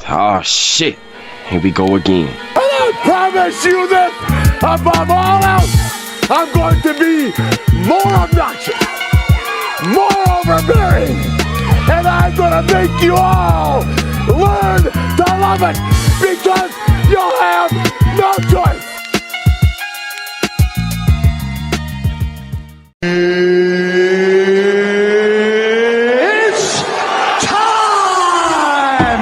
Oh shit, here we go again. And I promise you this, above all else, I'm going to be more obnoxious, more overbearing, and I'm going to make you all learn to love it because you'll have no choice. It's time!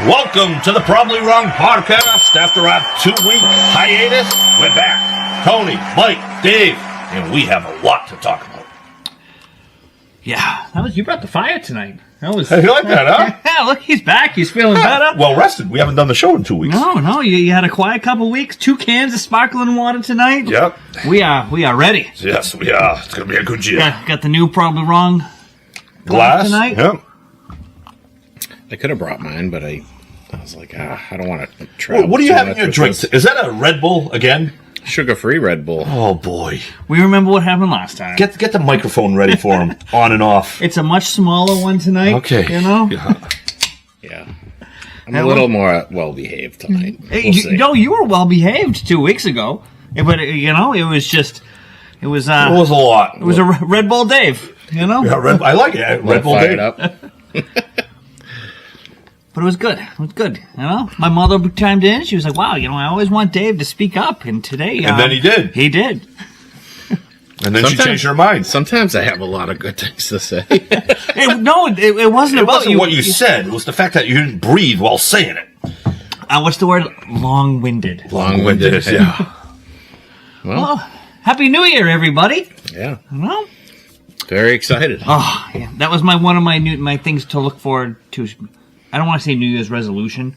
Welcome to the Probably Wrong podcast. After our 2-week hiatus, we're back. Tony, Mike, Dave, and we have a lot to talk about. Yeah, you brought the fire tonight. That was. Hey, you like that, huh? Yeah, look, he's back. He's feeling better. Well rested. We haven't done the show in 2 weeks. No, you had a quiet couple weeks. 2 cans of sparkling water tonight. Yep. We are ready. Yes, we are. It's going to be a good year. Got the new Probably Wrong Glass tonight. Yep. I could have brought mine, but I was like, I don't want to try. What do you have in your drink? Is that a Red Bull again? Sugar-free Red Bull. Oh, boy. We remember what happened last time. Get the microphone ready for him, on and off. It's a much smaller one tonight. Okay. You know? Yeah. I'm a little more well-behaved tonight. Hey, you were well behaved 2 weeks ago. But, it was just. It was It was a lot. It was a Red Bull Dave, you know? Yeah, I like it. Red Bull fired Dave. up. But it was good. It was good, you know? My mother chimed in. She was like, wow, I always want Dave to speak up. And today... And then he did. He did. And then she changed her mind. Sometimes I have a lot of good things to say. It wasn't It about wasn't what you said. It was the fact that you didn't breathe while saying it. What's the word? Long-winded. Long-winded, yeah. Well, Happy New Year, everybody. Yeah. Well, Very excited. oh, yeah. That was one of my things to look forward to. I don't want to say New Year's resolution,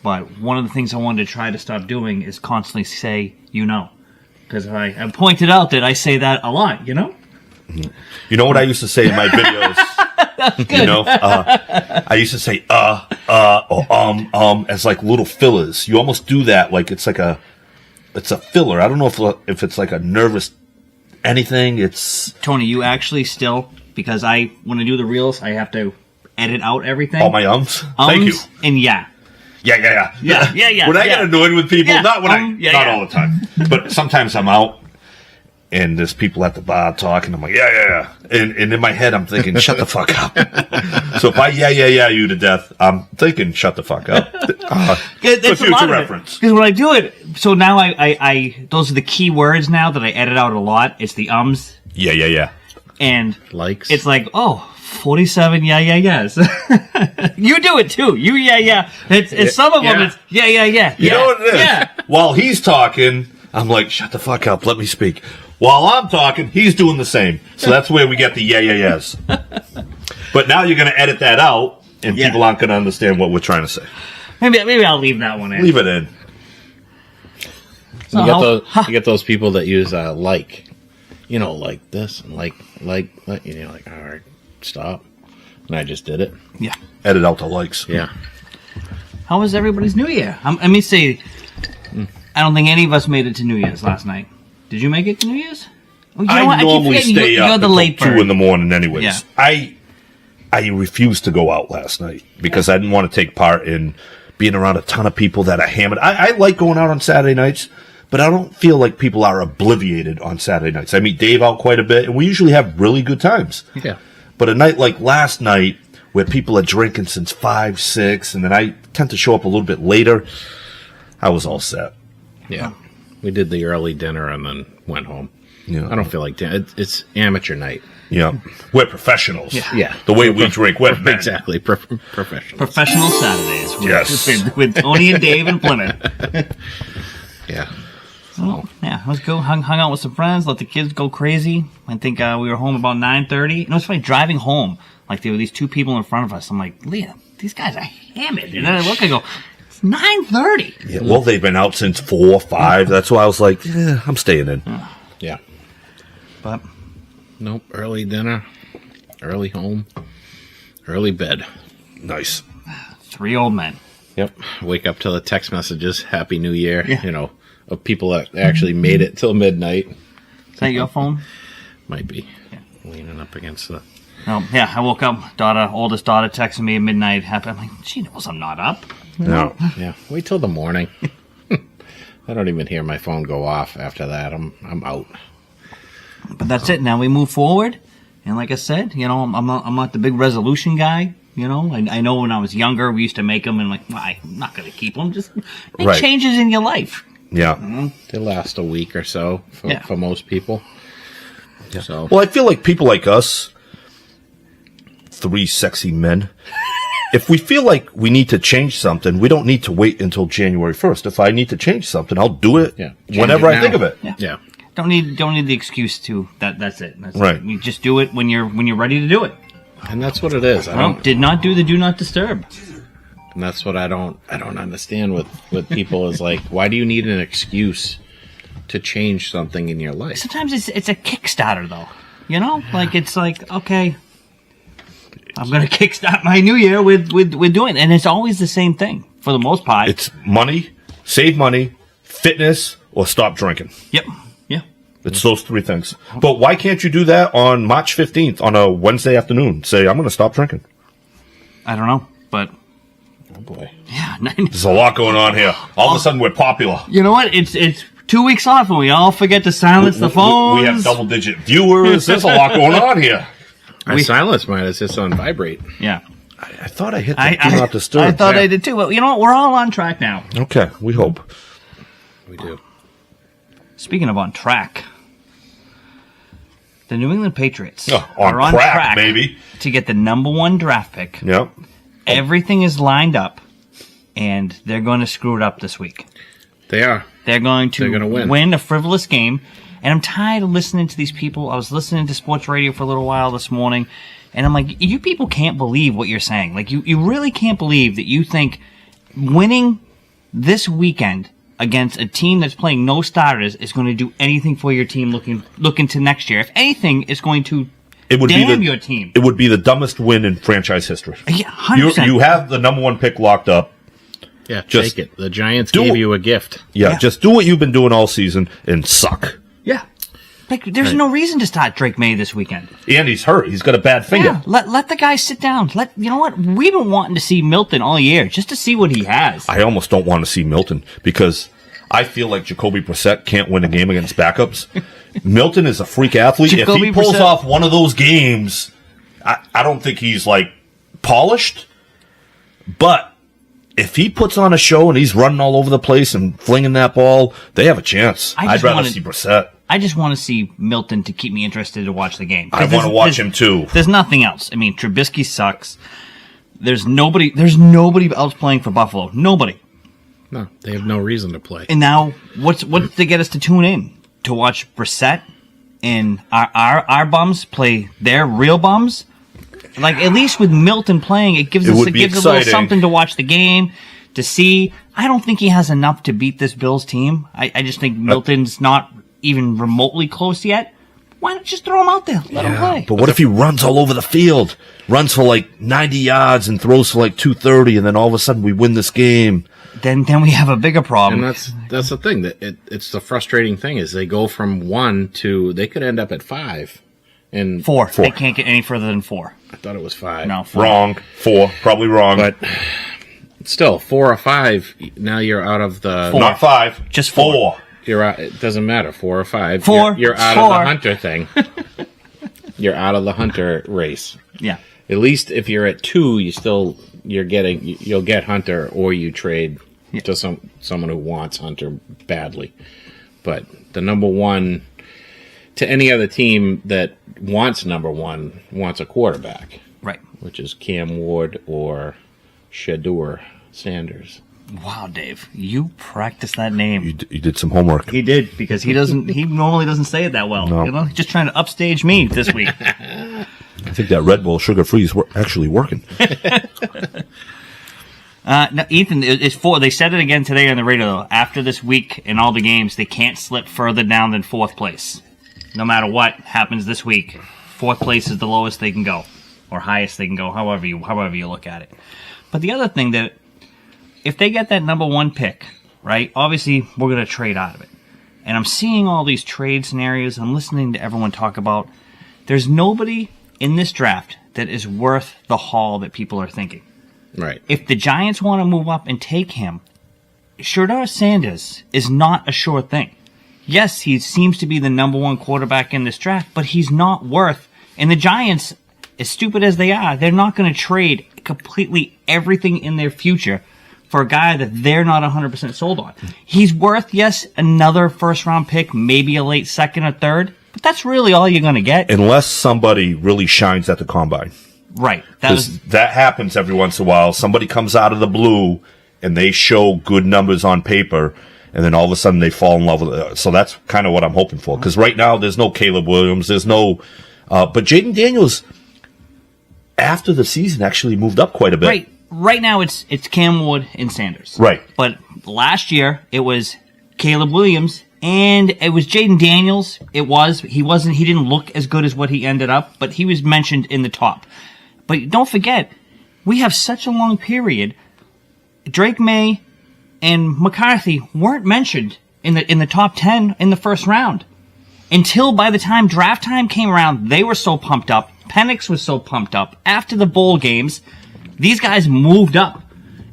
but one of the things I wanted to try to stop doing is constantly say, because I pointed out that I say that a lot, You know what I used to say in my videos? I used to say or as like little fillers. You almost do that like it's a filler. I don't know if it's like a nervous anything. It's Tony, you actually still, because when I do the reels, I have to edit out everything. all my ums. Thank you. And yeah. Yeah. Yeah. When I get annoyed with people, Yeah, not all the time, but sometimes I'm out and there's people at the bar talking. I'm like, yeah. And in my head, I'm thinking, shut the fuck up. So if I you to death, I'm thinking, shut the fuck up. That's for future reference. Because when I do it, so now I those are the key words now that I edit out a lot. It's the ums. Yeah. And Likes. it's like, 47 yes. You do it too. It's some of them. Yeah. It's yeah. You know what it is? Yeah. While he's talking, I'm like, shut the fuck up, let me speak. While I'm talking, he's doing the same. So that's where we get the yes. But now you're going to edit that out, and people aren't going to understand what we're trying to say. Maybe I'll leave that one in. Leave it in. You get those people that use like. Like this and like, like, all right, stop. And I just did it. Yeah. Edit out the likes. Yeah. How was everybody's New Year? I don't think any of us made it to New Year's last night. Did you make it to New Year's? Oh, I normally stay up you're the until late 2 bird. in the morning anyways. Yeah. I refused to go out last night because I didn't want to take part in being around a ton of people that are hammered. I like going out on Saturday nights, but I don't feel like people are obliviated on Saturday nights. I meet Dave out quite a bit, and we usually have really good times. Yeah. But a night like last night, where people are drinking since 5, 6, and then I tend to show up a little bit later, I was all set. Yeah. We did the early dinner and then went home. Yeah. I don't feel like dinner. It's amateur night. Yeah. We're professionals. Yeah. The way we drink, we're men. Exactly. Professional. Professional Saturdays. Yes. With Tony and Dave in Plymouth. Yeah. Oh, yeah, let's go. Hung out with some friends, let the kids go crazy. I think we were home about 9:30. It's funny, driving home, like there were these 2 people in front of us. I'm like, Leah, these guys are hammered. And then I look, I go, it's 9:30. Yeah, well, they've been out since 4, 5. That's why I was like, I'm staying in. Yeah. But Nope. Early dinner, early home, early bed. Nice. 3 old men. Yep. Wake up to the text messages, Happy New Year, of people that actually made it till midnight. Is that your phone? Might be. Leaning up against the... No, yeah, I woke up. Oldest daughter texted me at midnight. I'm like, she knows I'm not up. No. Yeah, wait till the morning. I don't even hear my phone go off after that. I'm out. But that's it. Now we move forward. And like I said, I'm not the big resolution guy. I know when I was younger, we used to make them and like, well, I'm not going to keep them. Just make changes in your life. Yeah. They last a week or so for most people. Yeah. So. Well, I feel like people like us, 3 sexy men, if we feel like we need to change something, we don't need to wait until January 1st. If I need to change something, I'll do it whenever I think of it. Yeah. Don't need the excuse to that. That's it. Right. It. You just do it when you're ready to do it. And that's what it is. Did not do the do not disturb. And that's what I don't understand with people is like, why do you need an excuse to change something in your life? Sometimes it's a Kickstarter though. Like it's like, okay, I'm gonna kickstart my new year with doing it. And it's always the same thing for the most part. It's money, save money, fitness, or stop drinking. Yep. Yeah. It's those 3 things. But why can't you do that on March 15th on a Wednesday afternoon? Say, I'm going to stop drinking. I don't know, but... Oh, boy. Yeah. There's a lot going on here. All of a sudden, we're popular. You know what? It's 2 weeks off and we all forget to silence the phones. We have double-digit viewers. There's a lot going on here. I silenced mine. It's just on vibrate. Yeah. I thought I hit the do not disturb. I thought I did too. But you know what? We're all on track now. Okay, we hope. We do. Speaking of on track, the New England Patriots are on track, baby, to get the number 1 draft pick. Yep. Everything is lined up, and they're going to screw it up this week. They are. They're going to win a frivolous game, and I'm tired of listening to these people. I was listening to sports radio for a little while this morning, and I'm like, you people can't believe what you're saying. Like, you really can't believe that you think winning this weekend against a team that's playing no starters is going to do anything for your team looking to next year. If anything, it's going to damn your team. It would be the dumbest win in franchise history. Yeah, 100%. You have the number 1 pick locked up. Yeah, just take it. The Giants gave you a gift. Yeah, just do what you've been doing all season and suck. Yeah. Like, there's no reason to start Drake May this weekend. And he's hurt. He's got a bad finger. Yeah, let the guy sit down. You know what? We've been wanting to see Milton all year just to see what he has. I almost don't want to see Milton because I feel like Jacoby Brissett can't win a game against backups. Milton is a freak athlete. If he pulls off one of those games, I don't think he's, like, polished. But if he puts on a show and he's running all over the place and flinging that ball, they have a chance. I'd rather see Brissett. I just want to see Milton to keep me interested to watch the game. I want to watch him too. There's nothing else. I mean, Trubisky sucks. There's nobody else playing for Buffalo. Nobody. No, they have no reason to play. And now, what's to get us to tune in to watch Brissett and our bums play their real bums? Like, at least with Milton playing, it gives us a little something to watch the game, to see. I don't think he has enough to beat this Bills team. I just think Milton's not even remotely close yet. Why not just throw him out there? Let him play. But what if he runs all over the field? Runs for like 90 yards and throws for like 230, and then all of a sudden we win this game. Then we have a bigger problem. And that's the thing. It's the frustrating thing is they go from 1 to they could end up at 5. And 4. They can't get any further than 4. I thought it was 5. No, 4. Wrong. 4. Probably wrong. But still, 4 or 5. Now you're out of the 4. Not 5. Just 4. You're out. It doesn't matter. 4 or 5. 4. You're out of the hunter thing. You're out of the hunter race. Yeah. At least if you're at 2, you'll get hunter, or you trade to someone who wants hunter badly. But the number 1 to any other team that wants number 1 wants a quarterback, right? Which is Cam Ward or Shadur Sanders. Wow, Dave, you practiced that name. You did some homework. He did, because he normally doesn't say it that well. No. He's just trying to upstage me this week. I think that Red Bull sugar-free is actually working. Now, Ethan, it's 4. They said it again today on the radio, though. After this week in all the games, they can't slip further down than 4th place. No matter what happens this week, 4th place is the lowest they can go, or highest they can go, however you look at it. But the other thing that, if they get that number 1 pick, right, obviously we're going to trade out of it. And I'm seeing all these trade scenarios. I'm listening to everyone talk about, there's nobody in this draft that is worth the haul that people are thinking. Right. If the Giants want to move up and take him, Shedeur Sanders is not a sure thing. Yes, he seems to be the number one quarterback in this draft, but he's not worth. And the Giants, as stupid as they are, they're not going to trade completely everything in their future for a guy that they're not 100% sold on. He's worth, yes, another first-round pick, maybe a late second or third, but that's really all you're going to get. Unless somebody really shines at the combine. Right. That happens every once in a while. Somebody comes out of the blue and they show good numbers on paper, and then all of a sudden they fall in love with it. So that's kind of what I'm hoping for. Because right now there's no Caleb Williams, there's no... but Jaden Daniels, after the season, actually moved up quite a bit. Right now it's Cam Ward and Sanders. Right. But last year it was Caleb Williams and it was Jaden Daniels. He didn't look as good as what he ended up, but he was mentioned in the top. But don't forget, we have such a long period. Drake May and McCarthy weren't mentioned in the top 10 in the first round. Until by the time draft time came around, they were so pumped up. Penix was so pumped up. After the bowl games, these guys moved up.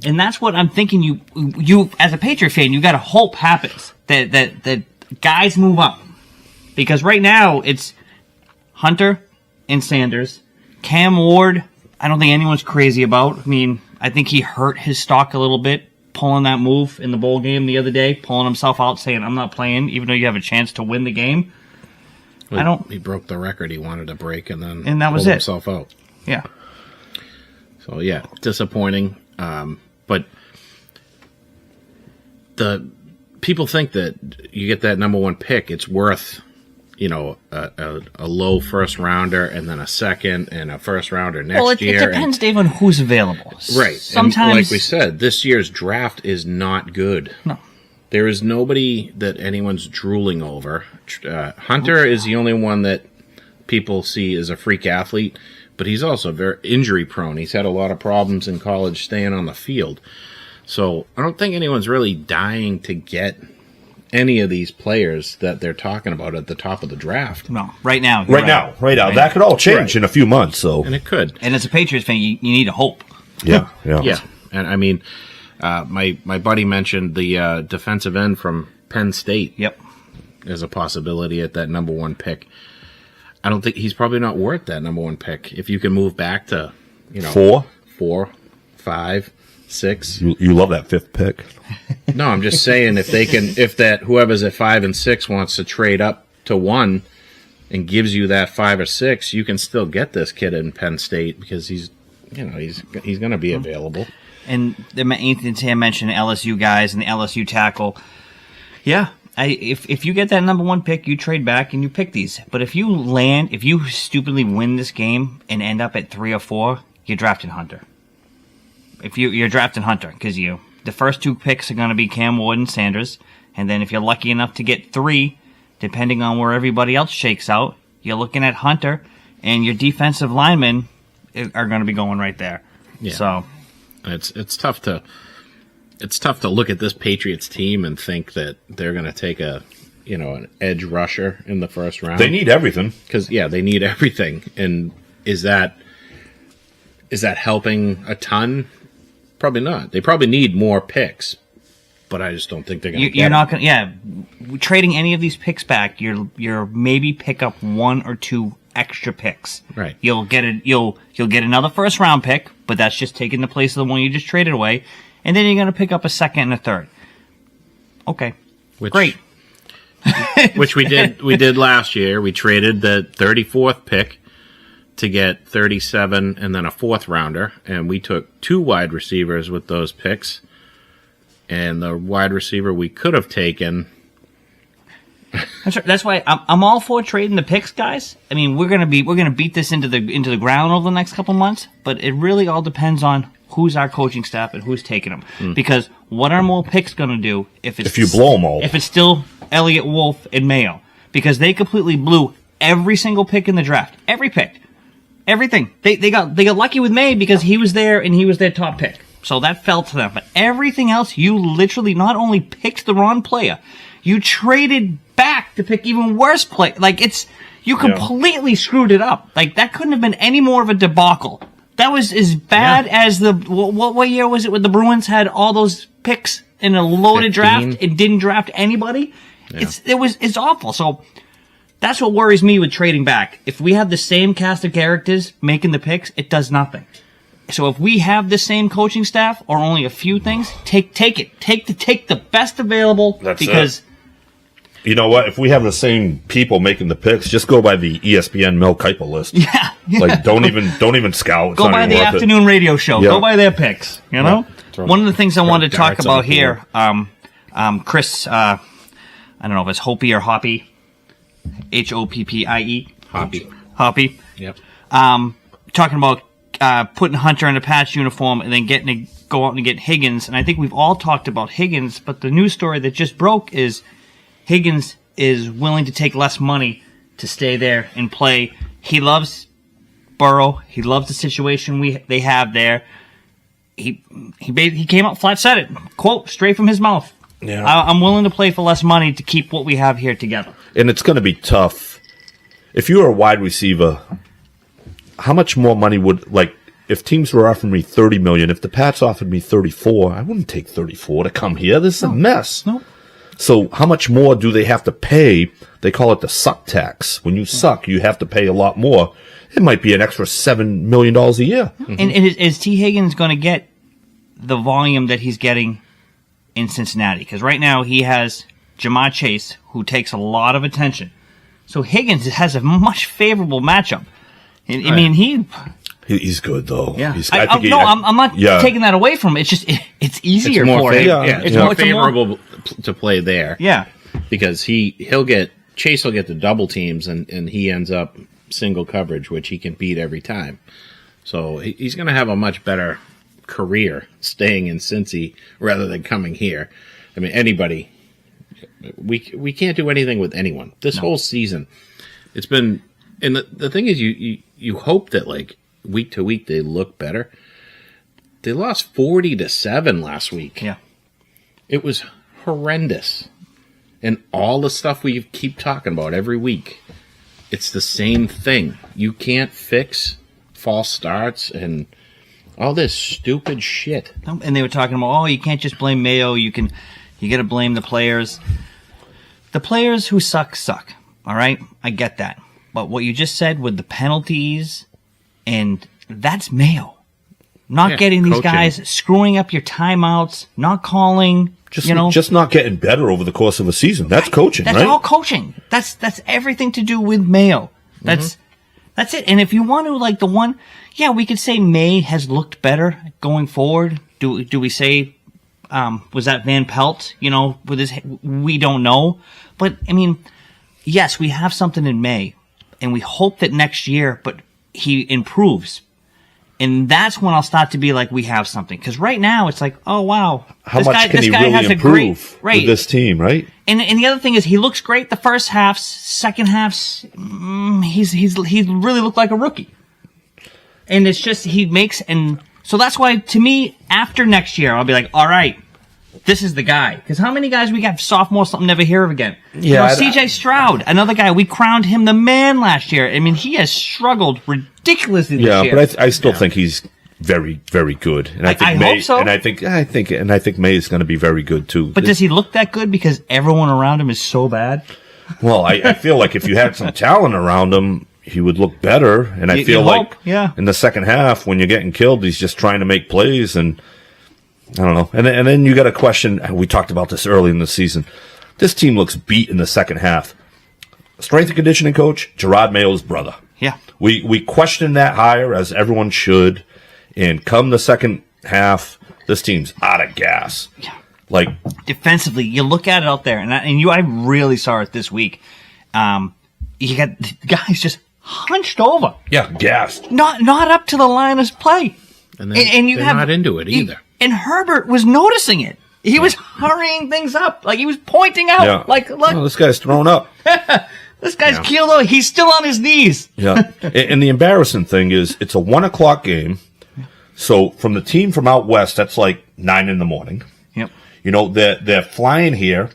And that's what I'm thinking you as a Patriot fan, you gotta hope happens. That guys move up. Because right now, it's Hunter and Sanders. Cam Ward, I don't think anyone's crazy about. I mean, I think he hurt his stock a little bit, pulling that move in the bowl game the other day, pulling himself out, saying, I'm not playing, even though you have a chance to win the game. He broke the record he wanted to break and that was pulled it. himself out. Yeah. So, yeah, disappointing. But the people think that you get that number one pick, it's worth, a low first rounder and then a second and a first rounder next year. It depends, Dave, on who's available. Right. Sometimes, and like we said, this year's draft is not good. No. There is nobody that anyone's drooling over. Hunter is the only one that people see as a freak athlete, but he's also very injury prone. He's had a lot of problems in college staying on the field. So I don't think anyone's really dying to get any of these players that they're talking about at the top of the draft. No, right now. Right now. That could all change in a few months. So, and it could. And as a Patriots fan, you need a hope. Yeah. And I mean, my buddy mentioned the defensive end from Penn State. Yep. As a possibility at that number one pick. I don't think he's probably not worth that number one pick. If you can move back to, 4, 5, 6. You love that fifth pick. No, I'm just saying if whoever's at 5 and 6 wants to trade up to 1 and gives you that 5 or 6, you can still get this kid in Penn State because he's going to be available. And Anthony mentioned LSU guys and the LSU tackle. Yeah. If you get that number one pick, you trade back and you pick these. But if you stupidly win this game and end up at 3 or 4, you're drafting Hunter. You're drafting Hunter because the first 2 picks are going to be Cam Ward and Sanders, and then if you're lucky enough to get 3, depending on where everybody else shakes out, you're looking at Hunter, and your defensive linemen are going to be going right there. Yeah. So it's tough to. It's tough to look at this Patriots team and think that they're going to take an edge rusher in the first round. They need everything. Because, they need everything. And is that helping a ton? Probably not. They probably need more picks, but I just don't think they're going to get You're not going to, trading any of these picks back, you're maybe pick up 1 or 2 extra picks. Right. You'll get another first round pick, but that's just taking the place of the one you just traded away. And then you're going to pick up a second and a third. Okay. Great. Which we did last year. We traded the 34th pick to get 37 and then a 4th rounder. And we took 2 wide receivers with those picks. And the wide receiver we could have taken. That's why I'm all for trading the picks, guys. I mean, we're gonna beat this into the ground over the next couple months, but it really all depends on who's our coaching staff and who's taking them. Because what are more picks going to do if you blow them all? If it's still Elliott, Wolf, and Mayo, because they completely blew every single pick in the draft, every pick, everything. They got lucky with May because he was there and he was their top pick, so that fell to them. But everything else, you literally not only picked the wrong player, you traded back to pick even worse play. Like You completely screwed it up. Like, that couldn't have been any more of a debacle. That was as bad as what year was it when the Bruins had all those picks in a loaded 15. draft and didn't draft anybody? Yeah. It's awful. So that's what worries me with trading back. If we have the same cast of characters making the picks, it does nothing. So if we have the same coaching staff or only a few things, take it. Take the best available. That's because you know what? If we have the same people making the picks, just go by the ESPN Mel Kiper list. Yeah. Like don't even scout. It's go not by even the worth it. afternoon radio show. Yeah. Go by their picks. You know. One of the things I wanted to talk darts on about the here, Chris. I don't know if it's Hoppy or Hoppy. Hoppie. Hoppy. Yep. Talking about putting Hunter in a patch uniform and then getting to go out and get Higgins. And I think we've all talked about Higgins, but the news story that just broke is Higgins is willing to take less money to stay there and play. He loves Burrow. He loves the situation they have there. He came out flat, said it, quote, straight from his mouth. Yeah. I'm willing to play for less money to keep what we have here together. And it's going to be tough. If you were a wide receiver, how much more money would, like, if teams were offering me $30 million, if the Pats offered me 34, I wouldn't take 34 to come here. This is a mess. No. So how much more do they have to pay? They call it the suck tax. When you suck, you have to pay a lot more. It might be an extra $7 million a year. And is T. Higgins going to get the volume that he's getting in Cincinnati? Because right now he has Jamar Chase, who takes a lot of attention. So Higgins has a much favorable matchup. I mean, He's good, though. Yeah. I'm not taking that away from him. It's just, it's easier for him. It's more favorable to play there. Yeah. Because Chase will get the double teams and he ends up single coverage, which he can beat every time. So he's going to have a much better career staying in Cincy rather than coming here. I mean, anybody, we can't do anything with anyone. This whole season, it's been, and the thing is, you hope that, like, week to week they look better. They lost 40-7 last week. Yeah. It was horrendous. And all the stuff we keep talking about every week, it's the same thing. You can't fix false starts and all this stupid shit. And they were talking about, you can't just blame Mayo. You got to blame the players. The players who suck. All right? I get that. But what you just said with the penalties, and that's Mayo. Not getting these guys, screwing up your timeouts, not calling, just not getting better over the course of a season. That's coaching, that's right? That's all coaching. That's everything to do with Mayo. That's it. And if you want to, like, we could say May has looked better going forward. Do we say, was that Van Pelt, with his, we don't know. But, I mean, yes, we have something in May, and we hope that next year, but he improves. And that's when I'll start to be like, we have something. Because right now, it's like, oh, wow. How much can he really improve with this team, right? And the other thing is, he looks great the first half. Second half, he's really looked like a rookie. And it's just, so that's why, to me, after next year, I'll be like, all right, this is the guy. Because how many guys we got sophomore something never hear of again? Yeah, C.J. Stroud, another guy, we crowned him the man last year. I mean, he has struggled ridiculously this year. Yeah, but I still think he's very, very good. And I think hope so. And I think May is going to be very good too. But does he look that good because everyone around him is so bad? Well, I feel like if you had some talent around him, he would look better. And I feel like in the second half, when you're getting killed, he's just trying to make plays, and I don't know. And then you got a question. We talked about this early in the season. This team looks beat in the second half. Strength and conditioning coach, Gerard Mayo's brother. Yeah. We question that hire, as everyone should. And come the second half, this team's out of gas. Yeah. Like, defensively, you look at it out there, and I really saw it this week. You got guys just hunched over. Yeah, gassed. Not up to the line of play. And they're not into it either. And Herbert was noticing it. He was hurrying things up. Like, he was pointing out. Like, look. Oh, this guy's thrown up. This guy's keeled over. He's still on his knees. Yeah. And the embarrassing thing is, it's a 1:00 game. So from the team from out west, that's like 9 a.m. Yep. They're flying here,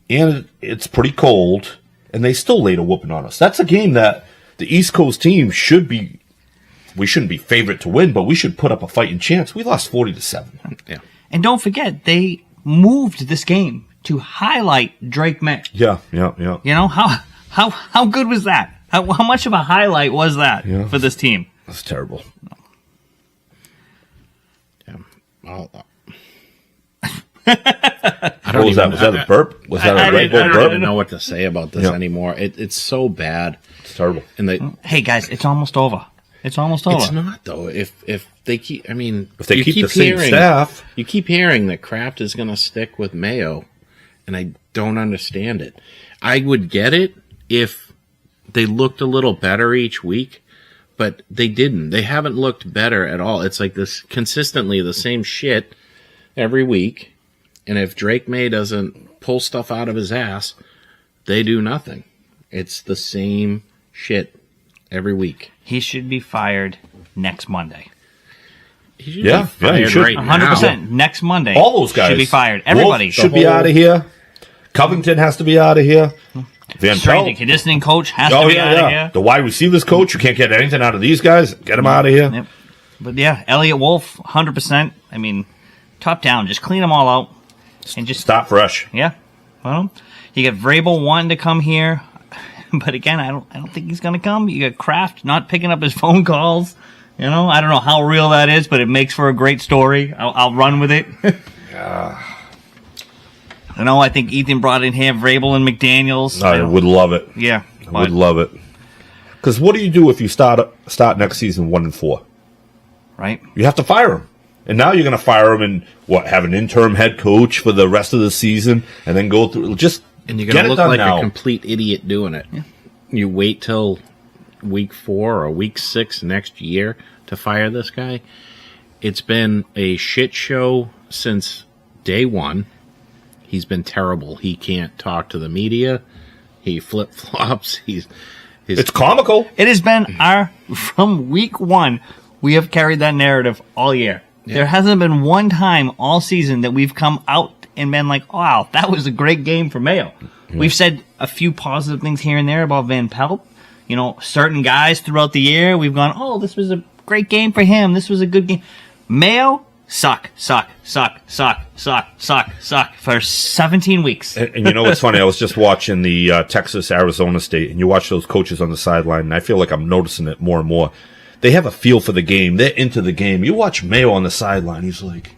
and it's pretty cold. and they still laid a whooping on us. That's a game that the East Coast team we shouldn't be favorite to win, but we should put up a fighting chance. We lost 40-7. Yeah. And don't forget, they moved this game to highlight Drake May. Yeah. You know, how good was that? How much of a highlight was that for this team? That's terrible. Yeah. What was that? Was that a burp? Was that a Red Bull I burp? don't know what to say about this anymore. It's so bad. It's terrible. And Hey guys, it's almost over. It's almost over. It's not though. If they keep, if they keep the same staff, you keep hearing that Kraft is going to stick with Mayo, and I don't understand it. I would get it if they looked a little better each week, but they didn't. They haven't looked better at all. It's like this consistently the same shit every week, and if Drake May doesn't pull stuff out of his ass, they do nothing. It's the same shit every week. He should be fired next Monday. He should be fired he should. right 100%. Next Monday. All those guys should be fired. Everybody Wolf should be out of here. Covington has to be out of here. Van Strength and Pelt. conditioning coach has to be out of here. The wide receivers coach, you can't get anything out of these guys. Get them out of here. Yep. But yeah, Elliot Wolf, 100%. I mean, top down, just clean them all out and just Start fresh. Yeah. Well, you got Vrabel wanting to come here, but again, I don't think he's going to come. You got Kraft not picking up his phone calls. You know, I don't know how real that is, but it makes for a great story. I'll run with it. You know, I think Ethan brought in here Vrabel and McDaniels. I would love it. Yeah, I would love it. Because what do you do if you start next season 1-4? Right. You have to fire him. And now you're going to fire him and have an interim head coach for the rest of the season, and then go through. Just And you're get going to it look done like now. a complete idiot doing it. Yeah. You wait till week 4 or week 6 next year to fire this guy. It's been a shit show since day one. He's been terrible. He can't talk to the media. He flip-flops. It's comical. It has been from week 1, we have carried that narrative all year. Yeah. There hasn't been one time all season that we've come out and been like, wow, that was a great game for Mayo. Yeah. We've said a few positive things here and there about Van Pelt. You know, certain guys throughout the year, we've gone, oh, this was a great game for him. This was a good game. Mayo, suck for 17 weeks. And you know what's funny? I was just watching the Texas-Arizona State, and you watch those coaches on the sideline, and I feel like I'm noticing it more and more. They have a feel for the game. They're into the game. You watch Mayo on the sideline, he's like,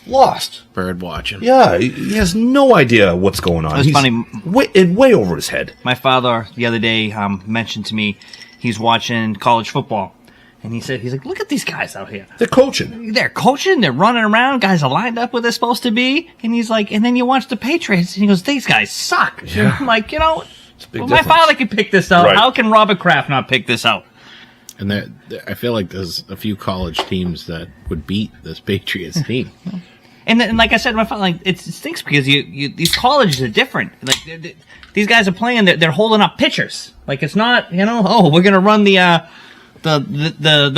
lost. Bird watching. Yeah, he has no idea what's going on. It's funny. Way over his head. My father, the other day, mentioned to me he's watching college football. And he's like, look at these guys out here. They're coaching. They're coaching. They're running around. Guys are lined up where they're supposed to be. And he's like, and then you watch the Patriots, and he goes, these guys suck. Yeah. I'm like, you know, well, my father can pick this out. Right. How can Robert Kraft not pick this out? And I feel like there's a few college teams that would beat this Patriots team. And like I said, my father, like it stinks because these colleges are different. Like these guys are playing, they're holding up pitchers. Like it's not, you know, oh, we're gonna run the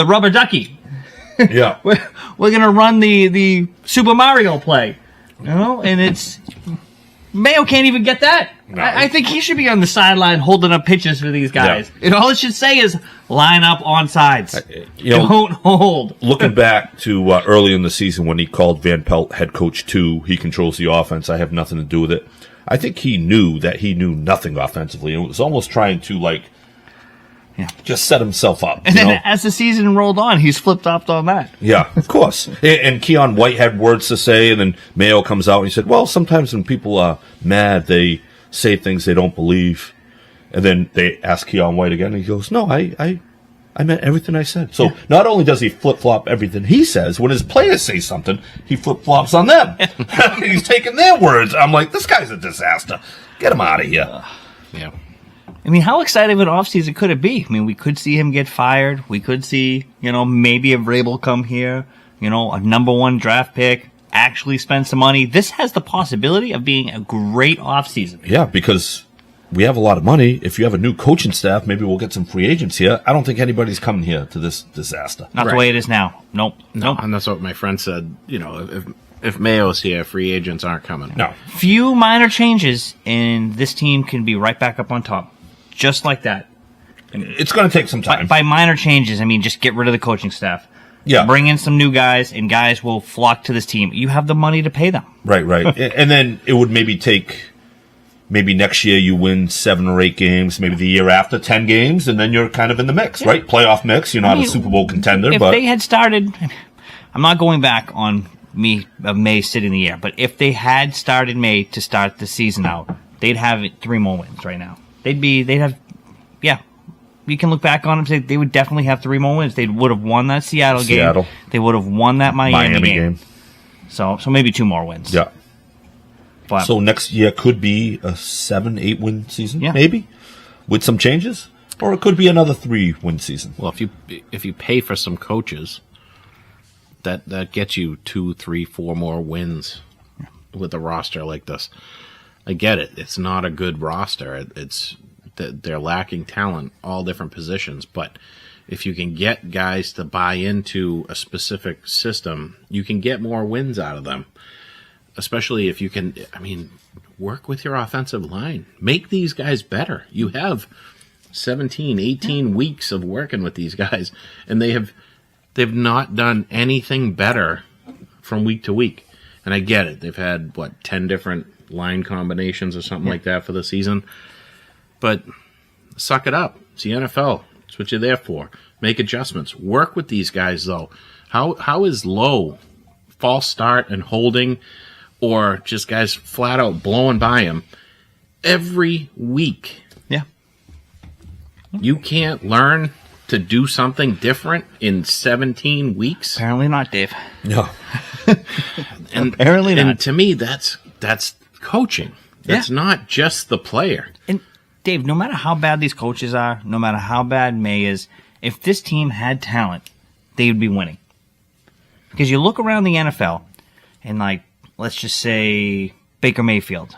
rubber ducky. Yeah, we're gonna run the Super Mario play. You know, and it's Mayo can't even get that. No. I think he should be on the sideline holding up pitches for these guys. Yeah. And all it should say is line up on sides. Don't hold. Looking back to early in the season when he called Van Pelt head coach 2, he controls the offense. I have nothing to do with it. I think he knew that he knew nothing offensively. And it was almost trying to just set himself up. And then as the season rolled on, he's flipped-flopped on that. Yeah, of course. And Keon White had words to say, and then Mayo comes out and he said, well, sometimes when people are mad, they say things they don't believe. And then they ask Keon White again, and he goes, no, I meant everything I said. So not only does he flip-flop everything he says, when his players say something, he flip-flops on them. He's taking their words. I'm like, this guy's a disaster. Get him out of here. Yeah. I mean, how exciting of an offseason could it be? I mean, we could see him get fired. We could see, maybe a Vrabel come here, a number 1 draft pick, actually spend some money. This has the possibility of being a great offseason. Yeah, because we have a lot of money. If you have a new coaching staff, maybe we'll get some free agents here. I don't think anybody's coming here to this disaster. Not the way it is now. Nope. No, and that's what my friend said. If If Mayo's here, free agents aren't coming. No. Few minor changes, and this team can be right back up on top. Just like that. It's going to take some time. By minor changes, I mean just get rid of the coaching staff. Yeah. Bring in some new guys, and guys will flock to this team. You have the money to pay them. Right. And then it would maybe take, next year you win 7 or 8 games, maybe the year after 10 games, and then you're kind of in the mix, right? Playoff mix. You're not a Super Bowl contender. If but they had started, I'm not going back on May sitting the year, but if they had started May to start the season out, they'd have 3 more wins right now. You can look back on them and say they would definitely have 3 more wins. They would have won that Seattle game. They would have won that Miami game. So maybe 2 more wins. Yeah. But, so next year could be a 7-8 win season, maybe, with some changes, or it could be another 3-win season. Well, if you pay for some coaches, that gets you 2, 3, 4 more wins with a roster like this. I get it. It's not a good roster. They're lacking talent, all different positions. But if you can get guys to buy into a specific system, you can get more wins out of them. Especially if you can, work with your offensive line. Make these guys better. You have 17, 18 weeks of working with these guys, and they've not done anything better from week to week. And I get it. They've had, 10 different line combinations or something like that for the season. But suck it up. It's the NFL. That's what you're there for. Make adjustments. Work with these guys, though. How is low, false start and holding, or just guys flat out blowing by him every week? Yeah. You can't learn to do something different in 17 weeks? Apparently not, Dave. No. And apparently not. And to me, that's coaching. That's not just the player. And Dave, no matter how bad these coaches are, no matter how bad May is, if this team had talent, they would be winning. Because you look around the NFL, and let's just say Baker Mayfield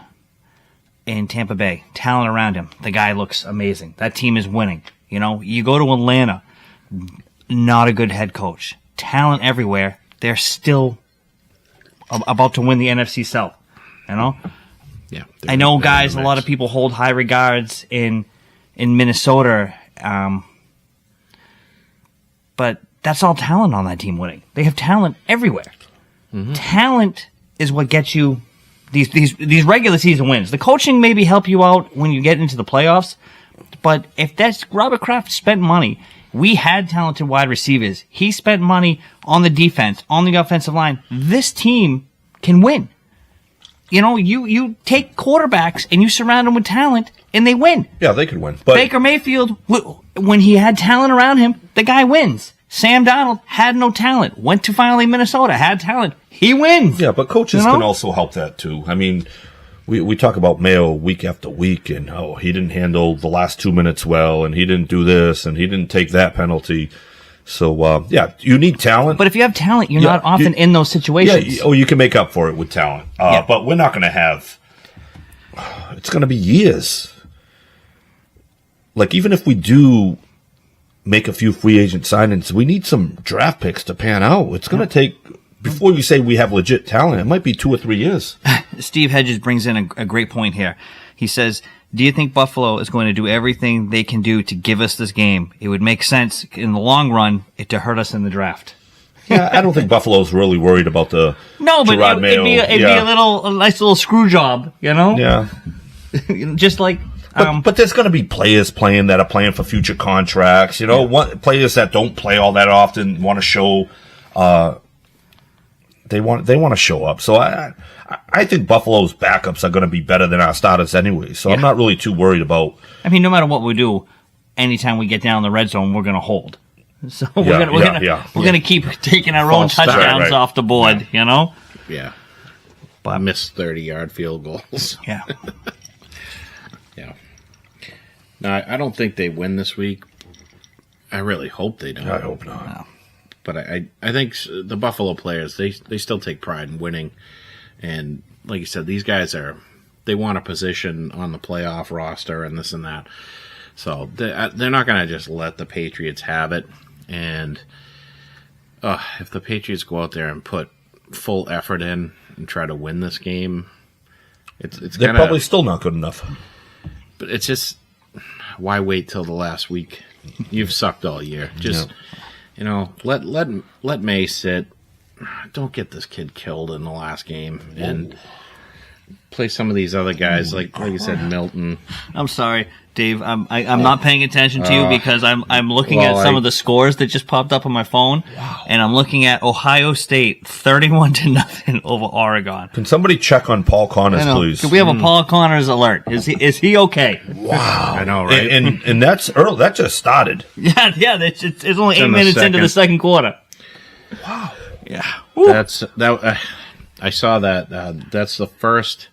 in Tampa Bay, talent around him. The guy looks amazing. That team is winning. You go to Atlanta, not a good head coach. Talent everywhere. They're still about to win the NFC South. Yeah, I know, guys, a lot of people hold high regards in Minnesota, but that's all talent on that team winning. They have talent everywhere. Mm-hmm. Talent is what gets you these regular season wins. The coaching maybe help you out when you get into the playoffs, but if that's Robert Kraft spent money, we had talented wide receivers. He spent money on the defense, on the offensive line. This team can win. You take quarterbacks and you surround them with talent, and they win. Yeah, they could win. But Baker Mayfield, when he had talent around him, the guy wins. Sam Darnold had no talent. Went to finally Minnesota, had talent. He wins. Yeah, but coaches can also help that too. We talk about Mayo week after week, and he didn't handle the last 2 minutes well, and he didn't do this, and he didn't take that penalty. So, you need talent. But if you have talent, you're not often in those situations. Yeah, you can make up for it with talent. But we're not going to have... It's going to be years. Even if we do make a few free agent signings, we need some draft picks to pan out. It's going to take... Before you say we have legit talent, it might be 2 or 3 years. Steve Hedges brings in a great point here. He says, do you think Buffalo is going to do everything they can do to give us this game? It would make sense in the long run to hurt us in the draft. Yeah, I don't think Buffalo's really worried about the Gerard Mayo. It'd be a nice little screw job, Yeah. Just like... But there's going to be players playing that are playing for future contracts. Players that don't play all that often want to show... They want to show up. So I think Buffalo's backups are going to be better than our starters anyway. So I'm not really too worried about. No matter what we do, anytime we get down in the red zone, we're going to hold. So we're going to keep taking our own touchdowns off the board. Yeah. But missed 30-yard field goals. Yeah. Yeah. No, I don't think they win this week. I really hope they don't. I hope not. No. But I think the Buffalo players, they still take pride in winning. And like you said, these guys they want a position on the playoff roster and this and that. So they're not going to just let the Patriots have it. And if the Patriots go out there and put full effort in and try to win this game. It's They're kinda, probably still not good enough. but it's just, why wait till the last week? You've sucked all year. Just, let May sit. Don't get this kid killed in the last game, and play some of these other guys, like you said, Milton. I'm sorry, Dave. I'm not paying attention to you because I'm looking at some of the scores that just popped up on my phone, and I'm looking at Ohio State 31-0 over Oregon. Can somebody check on Paul Connors, please? Can we have a Paul Connors alert? Is he okay? Wow, I know, right? And that's early. That just started. Yeah. It's only 8 minutes into the second quarter. Wow. Yeah, that's that. I saw that. That's the first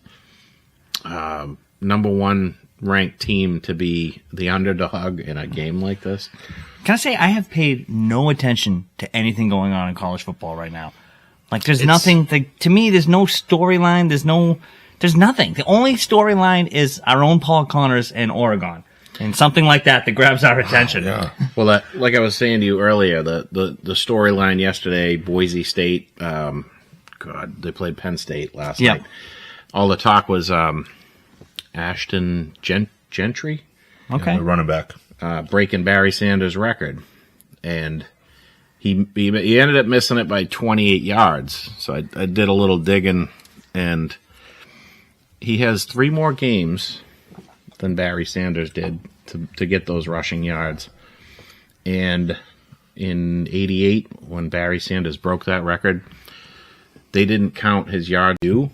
number one ranked team to be the underdog in a game like this. Can I say I have paid no attention to anything going on in college football right now? Like, there's nothing. To me, there's no storyline. There's nothing. The only storyline is our own Paul Connors and Oregon. And something like that grabs our attention. Yeah. Well, like I was saying to you earlier, the storyline yesterday, Boise State, they played Penn State last night. All the talk was Ashton Gentry, Okay. The running back. breaking Barry Sanders' record, and he ended up missing it by 28 yards. So I did a little digging, and he has 3 more games than Barry Sanders did to get those rushing yards. And in '88, when Barry Sanders broke that record, they didn't count his yards due.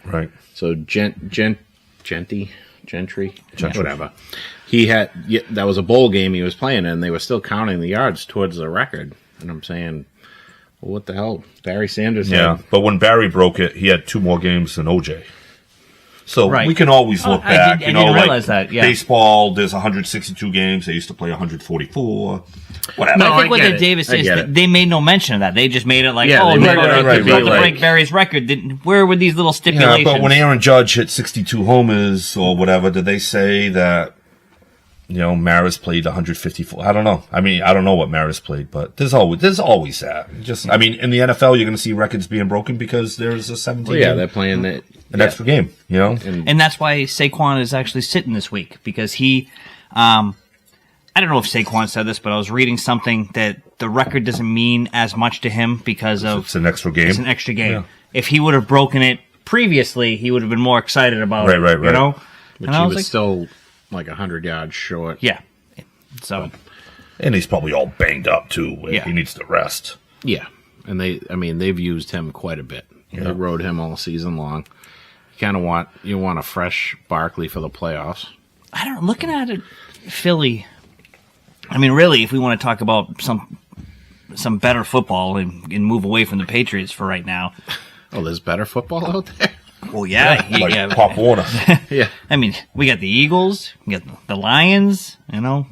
Right. So Gentry, whatever. He had that was a bowl game he was playing in, and they were still counting the yards towards the record. And I'm saying, well, what the hell? Barry Sanders had, but when Barry broke it, he had 2 more games than OJ. So Right. we can always look back. I didn't realize that, yeah. Baseball, there's 162 games. They used to play 144. Whatever. No, I think I what get it. Davis I is get that it. they made no mention of that. They just made it like, Yeah, oh, they they made it about right, to right. break Barry's record. Where were these little Yeah, stipulations? but when Aaron Judge hit 62 homers or whatever, did they say that, Maris played 154? I don't know. I mean, I don't know what Maris played, but there's always that. In the NFL, you're going to see records being broken because there's a 17 well, yeah, they're playing an extra game, And that's why Saquon is actually sitting this week, because he, I don't know if Saquon said this, but I was reading something that the record doesn't mean as much to him because of It's an extra game. It's an extra game. Yeah. If he would have broken it previously, he would have been more excited about it. Right. You know? But And he I was like, still like 100 yards short. yeah. So And he's probably all banged up, too. Yeah. He needs to rest. Yeah, and they've used him quite a bit. Yeah. They rode him all season long. You want a fresh Barkley for the playoffs. I don't. Looking at it, Philly. I mean, really, if we want to talk about some better football and move away from the Patriots for right now. Oh, there's better football out there. Well, yeah. Like Pop Warner. Yeah, I mean, we got the Eagles, we got the Lions,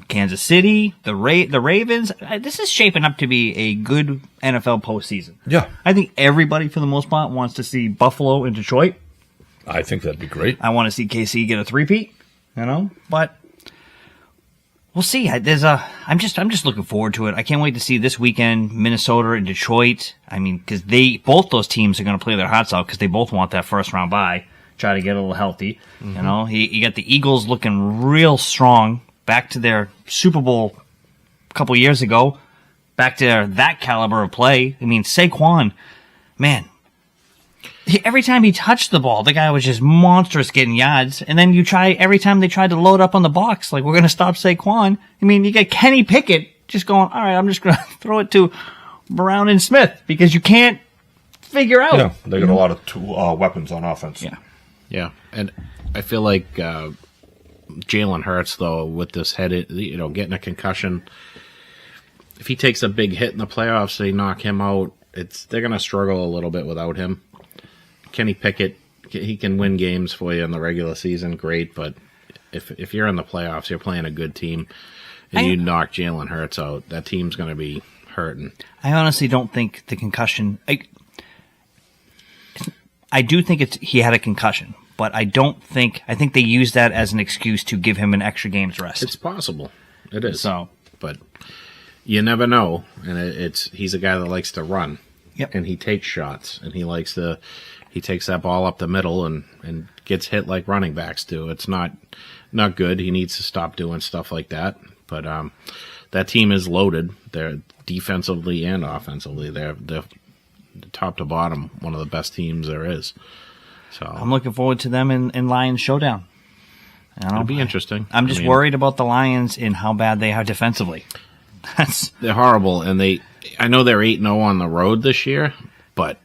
Kansas City, the Ravens. This is shaping up to be a good NFL postseason. Yeah. I think everybody, for the most part, wants to see Buffalo and Detroit. I think that'd be great. I want to see KC get a three-peat, but we'll see. I'm just looking forward to it. I can't wait to see this weekend Minnesota and Detroit. I mean, because both those teams are going to play their hearts out because they both want that first round bye, try to get a little healthy. Mm-hmm. You got the Eagles looking real strong, back to their Super Bowl a couple years ago, back to that caliber of play. I mean, Saquon, man. Every time he touched the ball, the guy was just monstrous getting yards. And then every time they tried to load up on the box, like, we're going to stop Saquon. I mean, you got Kenny Pickett just going, all right, I'm just going to throw it to Brown and Smith because you can't figure out. Yeah, they got a lot of weapons on offense. yeah, and I feel like Jalen Hurts, though, with this head, getting a concussion. If he takes a big hit in the playoffs, they knock him out. They're going to struggle a little bit without him. Kenny Pickett, he can win games for you in the regular season, great, but if you're in the playoffs, you're playing a good team, and you knock Jalen Hurts out, that team's going to be hurting. I honestly don't think the concussion. I do think he had a concussion, but I think they used that as an excuse to give him an extra game's rest. It's possible, it is. So, but you never know, and he's a guy that likes to run. Yep. and he takes shots, and he takes that ball up the middle and gets hit like running backs do. It's not good. He needs to stop doing stuff like that. But that team is loaded. They're defensively and offensively. They're top to bottom one of the best teams there is. So I'm looking forward to them in Lions Showdown. It'll be interesting. I'm just worried about the Lions and how bad they are defensively. They're horrible, and I know they're 8-0 on the road this year, but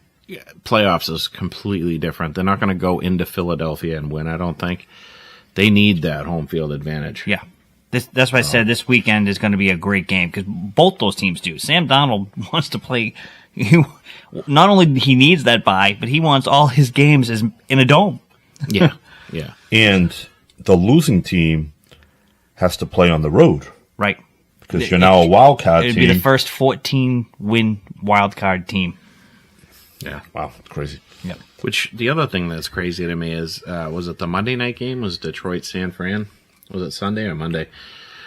playoffs is completely different. They're not going to go into Philadelphia and win, I don't think. They need that home field advantage. Yeah. That's why I said this weekend is going to be a great game, because both those teams do. Sam Darnold wants to play. Not only he needs that bye, but he wants all his games in a dome. Yeah, yeah. And the losing team has to play on the road. Right. Because you're now a wild card team. It'd be the first 14-win wild card team. Yeah. Wow, it's crazy. Yep. Which, the other thing that's crazy to me is, was it the Monday night game? Was Detroit San Fran? Was it Sunday or Monday?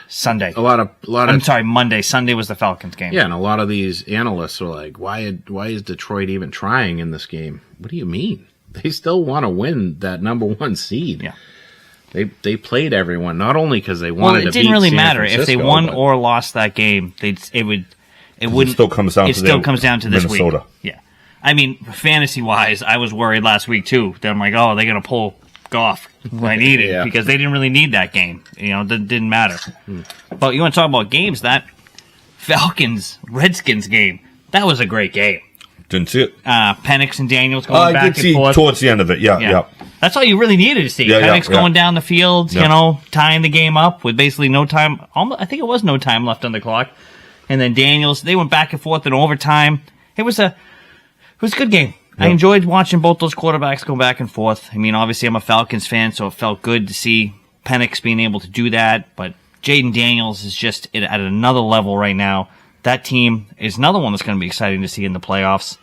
Sunday. I'm sorry, Monday. Sunday was the Falcons game. Yeah, and a lot of these analysts are like, why is Detroit even trying in this game? What do you mean? They still want to win that number one seed. Yeah. They played everyone, not only because they wanted to beat it didn't really San matter Francisco, if they won but or lost that game. It wouldn't. still comes down It to still their comes down to this Minnesota. week. Yeah, I mean, fantasy wise, I was worried last week too. That I'm like, oh, they're gonna pull Goff who I needed Yeah. because they didn't really need that game. It didn't matter. But you want to talk about games? That Falcons Redskins game, that was a great game. Didn't see it. Penix and Daniels going I back did and see forth. towards the end of it. Yeah. That's all you really needed to see. Yeah, Penix yeah. going down the field, Yeah. tying the game up with basically no time. I think it was no time left on the clock. And then Daniels, they went back and forth in overtime. It was a good game. I enjoyed watching both those quarterbacks go back and forth. I mean, obviously I'm a Falcons fan, so it felt good to see Penix being able to do that. But Jaden Daniels is just at another level right now. That team is another one that's going to be exciting to see in the playoffs.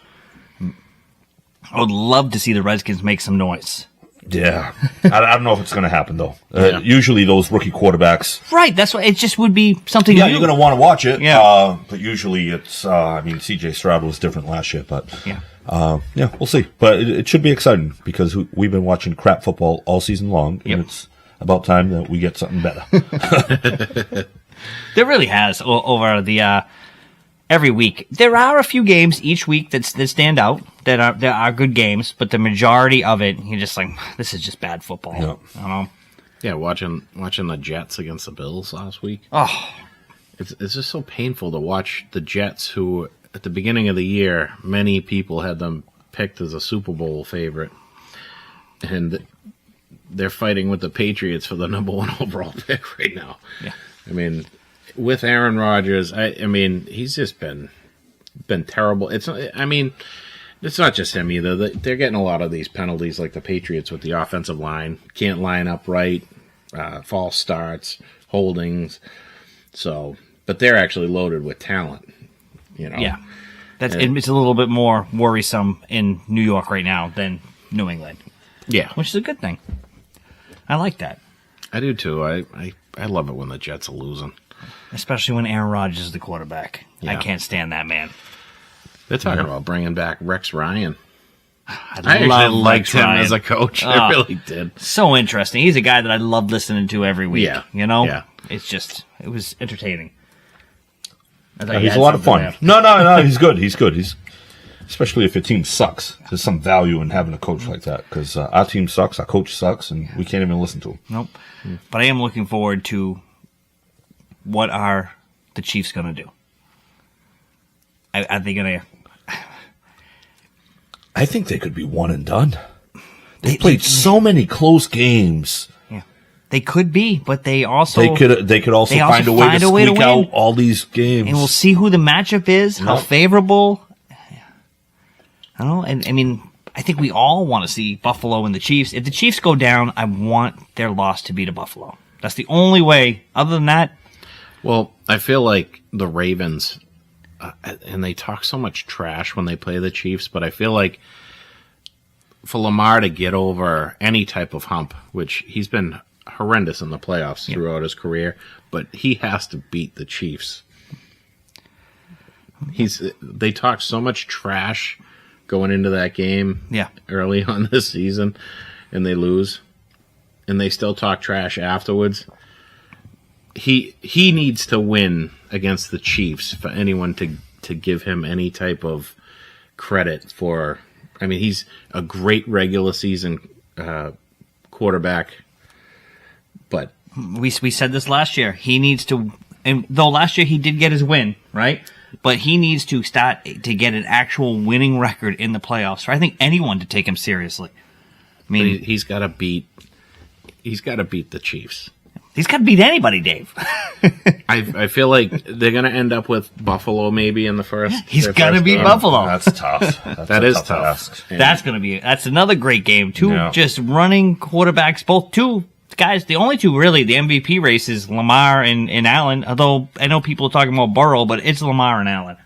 I would love to see the Redskins make some noise. Yeah. I don't know if it's going to happen, though. Usually those rookie quarterbacks. Right, that's why it just would be something Yeah, new. you're going to want to watch it. Yeah. But usually it's, C.J. Stroud was different last year, but Yeah. we'll see. But it should be exciting because we've been watching crap football all season long, and it's about time that we get something better. There really has over the every week. There are a few games each week that stand out. There are good games, but the majority of it, you're just like, this is just bad football. Yeah. I don't know. Yeah, watching the Jets against the Bills last week. Oh, It's just so painful to watch the Jets, who at the beginning of the year, many people had them picked as a Super Bowl favorite, and they're fighting with the Patriots for the number one overall pick right now. Yeah. I mean, with Aaron Rodgers, I mean, he's just been terrible. It's not just him either. They're getting a lot of these penalties, like the Patriots with the offensive line. Can't line up right, false starts, holdings. So, but they're actually loaded with talent. yeah. It's a little bit more worrisome in New York right now than New England, Yeah, which is a good thing. I like that, I do too. I love it when the Jets are losing. especially when Aaron Rodgers is the quarterback. I Yeah. can't stand that man. They're talking about bringing back Rex Ryan. I I love actually liked Rex him Ryan. as a coach. I really did. So interesting. He's a guy that I love listening to every week. Yeah. Yeah. It was entertaining. I thought you He's had a lot of something fun. there. No, he's good. He's good. Especially if your team sucks. There's some value in having a coach like that because our team sucks, our coach sucks, and we can't even listen to him. Nope. But I am looking forward to what are the Chiefs going to do. Are they going to... I think they could be one and done. They played so many close games. Yeah. They could be, but they also... They could also find a way to squeak out all these games. And we'll see who the matchup is, how favorable. I don't know. And I mean, I think we all want to see Buffalo and the Chiefs. If the Chiefs go down, I want their loss to be to Buffalo. That's the only way. Other than that, Well, I feel like the Ravens, and they talk so much trash when they play the Chiefs, but I feel like for Lamar to get over any type of hump, which he's been horrendous in the playoffs throughout his career, but he has to beat the Chiefs. They talked so much trash going into that game early on this season, and they lose. And they still talk trash afterwards. He needs to win against the Chiefs for anyone to give him any type of credit for. I mean, he's a great regular season quarterback, but we said this last year. He needs to, and though last year he did get his win, right? But he needs to start to get an actual winning record in the playoffs for I think anyone to take him seriously. I mean, he's got to beat the Chiefs. He's got to beat anybody, Dave. I feel like they're going to end up with Buffalo maybe in the first. He's got to beat Buffalo. That's tough. That is tough. That's another great game. Two just running quarterbacks, both two guys. The only two really the MVP race is Lamar and Allen. Although I know people are talking about Burrow, but it's Lamar and Allen.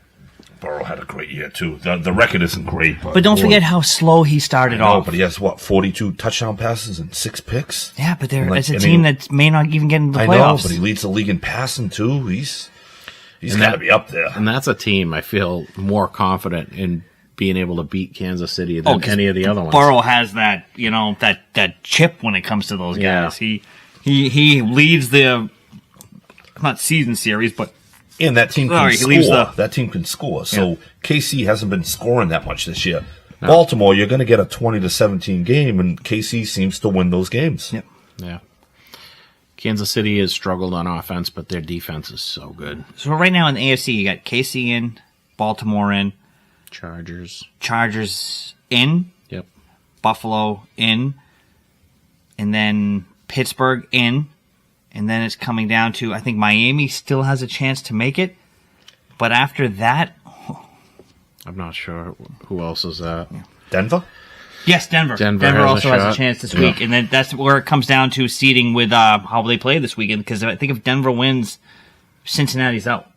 Burrow had a great year too. The record isn't great, but don't forget how slow he started off. But he has 42 touchdown passes and 6 picks. Yeah, but it's a team that may not even get into the playoffs. I know, but he leads the league in passing too. He's got to be up there. And that's a team I feel more confident in being able to beat Kansas City than any of the other ones. Burrow has that that chip when it comes to those guys. He leads the not season series, but. And that team can score. That team can score. So KC hasn't been scoring that much this year. No. Baltimore, you're going to get a 20-17 game, and KC seems to win those games. Yep. Yeah. Kansas City has struggled on offense, but their defense is so good. So right now in the AFC, you got KC in, Baltimore in, Chargers in, yep, Buffalo in, and then Pittsburgh in. And then it's coming down to, I think Miami still has a chance to make it. But after that... I'm not sure who else is that. Denver? Yes, Denver. Denver also has a chance this week. And then that's where it comes down to seeding with how they play this weekend. Because I think if Denver wins, Cincinnati's out.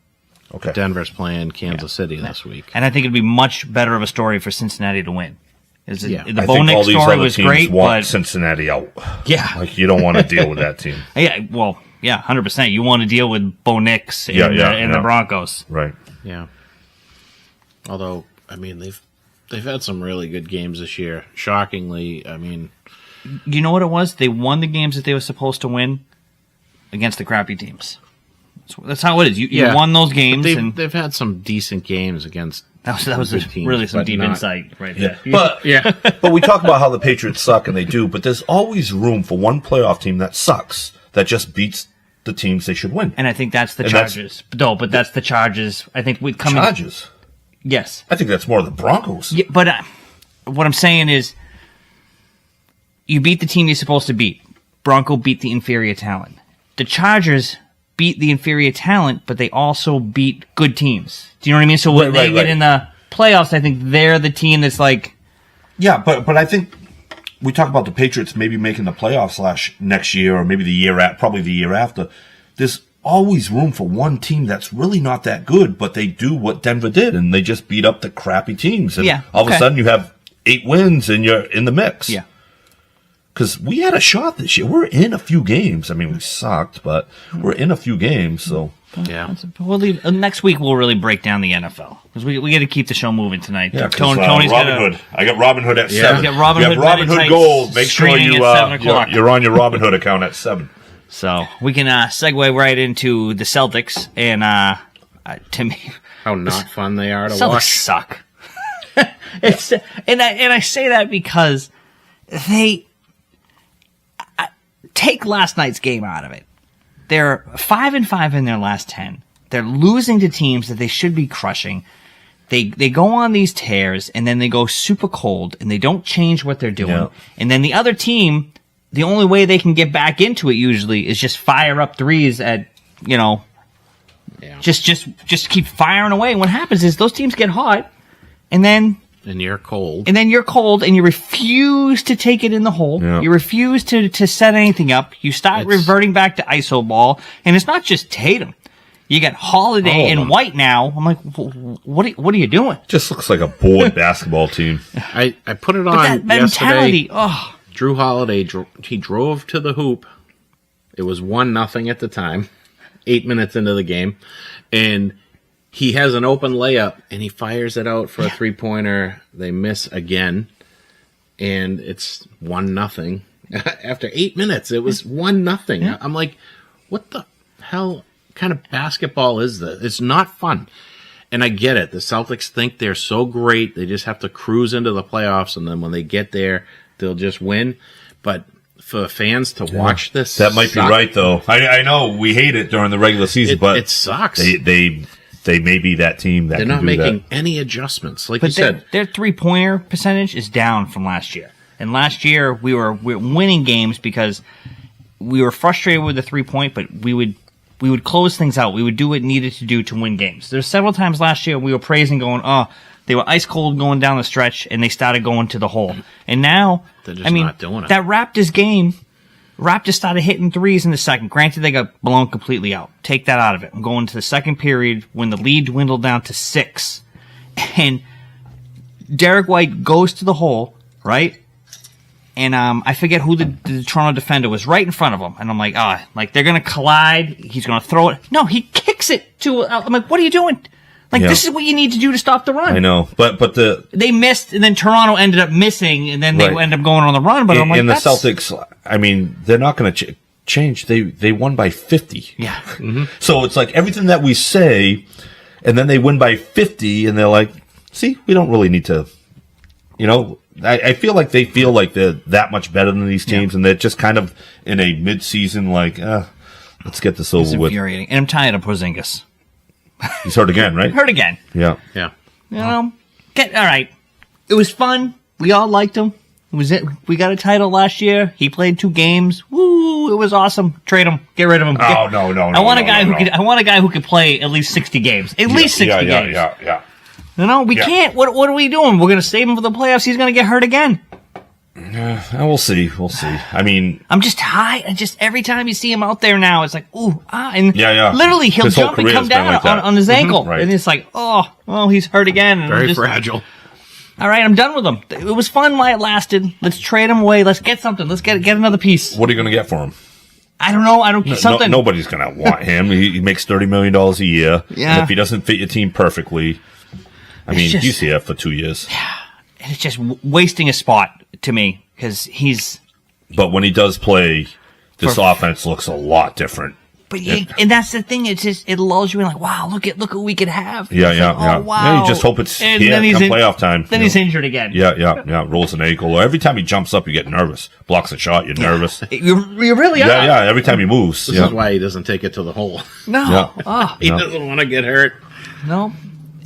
Okay. Denver's playing Kansas City this week. And I think it'd be much better of a story for Cincinnati to win. The Bo Nix story was great, but Cincinnati out. Yeah, like you don't want to deal with that team. Yeah, 100%. You want to deal with Bo Nix and the Broncos, right? Yeah. Although, I mean, they've had some really good games this year. Shockingly, I mean, you know what it was? They won the games that they were supposed to win against the crappy teams. That's how it is. You won those games, and they've had some decent games against. That was really some deep insight right there. But we talk about how the Patriots suck, and they do. But there's always room for one playoff team that sucks, that just beats the teams they should win. And I think that's the Chargers. But that's the Chargers. I think we come Chargers. Yes, I think that's more the Broncos. Yeah, but what I'm saying is, you beat the team you're supposed to beat. Bronco beat the inferior talent. The Chargers beat the inferior talent, but they also beat good teams. Do you know what I mean? So when they get in the playoffs, I think they're the team that's like... Yeah, but I think we talk about the Patriots maybe making the playoffs next year or maybe probably the year after. There's always room for one team that's really not that good, but they do what Denver did, and they just beat up the crappy teams. And all of a sudden you have 8 wins and you're in the mix. Yeah. Because we had a shot this year. We're in a few games. I mean, we sucked, but we're in a few games. So next week we'll really break down the NFL because we got to keep the show moving tonight. Yeah, Tony's Robin Hood. I got Robin Hood at 7. You got Robin Hood Gold. Make sure you're on your Robin Hood account at 7. So we can segue right into the Celtics, and to me, how not fun they are to Celtics watch. Suck. And I say that because they. Take last night's game out of it. They're 5-5 in their last 10. They're losing to teams that they should be crushing. They go on these tears, and then they go super cold, and they don't change what they're doing. Yeah. And then the other team, the only way they can get back into it usually is just fire up threes at, just keep firing away. And what happens is those teams get hot, and then... And you're cold. And you refuse to take it in the hole. Yeah. You refuse to set anything up. You start reverting back to iso ball. And it's not just Tatum. You got Holiday and White now. I'm like, what are you doing? Just looks like a bored basketball team. I put it on that mentality. Yesterday. Drew Holiday, he drove to the hoop. It was 1-0 at the time. 8 minutes into the game. And he has an open layup, and he fires it out for a three-pointer. They miss again, and it's 1-0. After 8 minutes, it was 1-0. Yeah. I'm like, what the hell kind of basketball is this? It's not fun. And I get it. The Celtics think they're so great. They just have to cruise into the playoffs, and then when they get there, they'll just win. But for fans to watch this, that might be right, though. I know we hate it during the regular season, but it sucks. They may be that team that they're can not do making that. any adjustments. Like But you said, their three-pointer percentage is down from last year. And last year, we were winning games because we were frustrated with the three-point, but we would close things out. We would do what needed to do to win games. There's several times last year we were praising, going, "Oh, they were ice cold going down the stretch, and they started going to the hole." And now, They're just not doing it. That Raptors game, Raptors started hitting threes in the second. Granted, they got blown completely out. Take that out of it. I'm going to the second period when the lead dwindled down to 6, and Derek White goes to the hole, right? And I forget who the Toronto defender was right in front of him. And I'm like, they're going to collide. He's going to throw it. No, he kicks it to. I'm like, what are you doing? Like, this is what you need to do to stop the run. I know, but they missed, and then Toronto ended up missing, and then they ended up going on the run. But I'm like, the Celtics, I mean, they're not going to change. They won by 50. Yeah. Mm-hmm. So it's like everything that we say, and then they win by 50, and they're like, see, we don't really need to, I feel like they feel like they're that much better than these teams, and they're just kind of in a mid-season, like, let's get this over It's with. infuriating. And I'm tired of Porzingis. He's hurt again, right? Hurt again. Yeah. yeah. All right. It was fun. We all liked him. We got a title last year. He played 2 games. Woo! It was awesome. Trade him. Get rid of him. Oh, no. I want a guy who could play at least 60 games. At least 60 games. Yeah. We can't. What are we doing? We're going to save him for the playoffs. He's going to get hurt again. We'll see. I mean, I'm just high. Every time you see him out there now, it's like, and Yeah. literally he'll His whole jump and career's come been down like that. on his ankle, Right. and it's like, he's hurt again. And Very fragile. All right, I'm done with him. It was fun while it lasted. Let's trade him away. Let's get something. Let's get another piece. what are you going to get for him? I don't know. Something. Nobody's going to want him. He makes $30 million a year. Yeah. And if he doesn't fit your team perfectly, you see that for 2 years. And it's just wasting a spot to me because he's. But when he does play, this offense looks a lot different. But and that's the thing. It's just it lulls you in like, wow, look what we could have. Yeah. Oh, wow. Yeah, you just hope it's and here then come playoff time. Then he's injured again. Yeah. Rolls an ankle. Or every time he jumps up, you get nervous. Blocks a shot, you're nervous. You really are. Yeah. Every time he moves. This is why he doesn't take it to the hole. No. Yeah. He doesn't want to get hurt. No.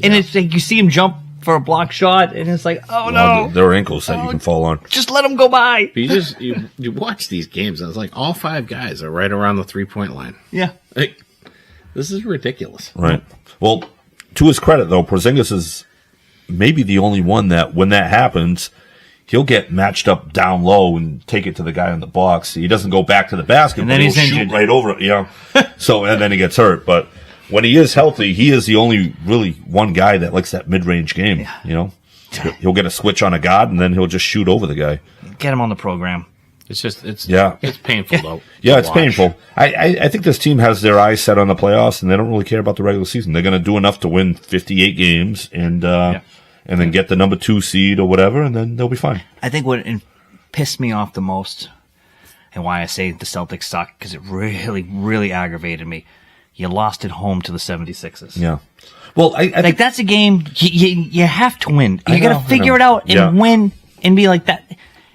And it's like you see him jump for a block shot, and it's like, no. There are ankles that you can fall on. Just let him go by. You watch these games, and it's like all 5 guys are right around the 3-point line. Yeah. Like, this is ridiculous. Right. Well, to his credit, though, Porzingis is maybe the only one that when that happens, he'll get matched up down low and take it to the guy in the box. He doesn't go back to the basket, And but then he'll he's shoot injured. right over it. So, and then he gets hurt. But when he is healthy, he is the only really one guy that likes that mid-range game. He'll get a switch on a guard, and then he'll just shoot over the guy. Get him on the program. It's painful though. Yeah, it's painful. I think this team has their eyes set on the playoffs, and they don't really care about the regular season. They're going to do enough to win 58 games and then get the number 2 seed or whatever, and then they'll be fine. I think what pissed me off the most, and why I say the Celtics suck, because it really, really aggravated me. You lost at home to the 76ers. Yeah. Well, I think that's a game you have to win. You got to figure know. it out and Yeah. win and be like that.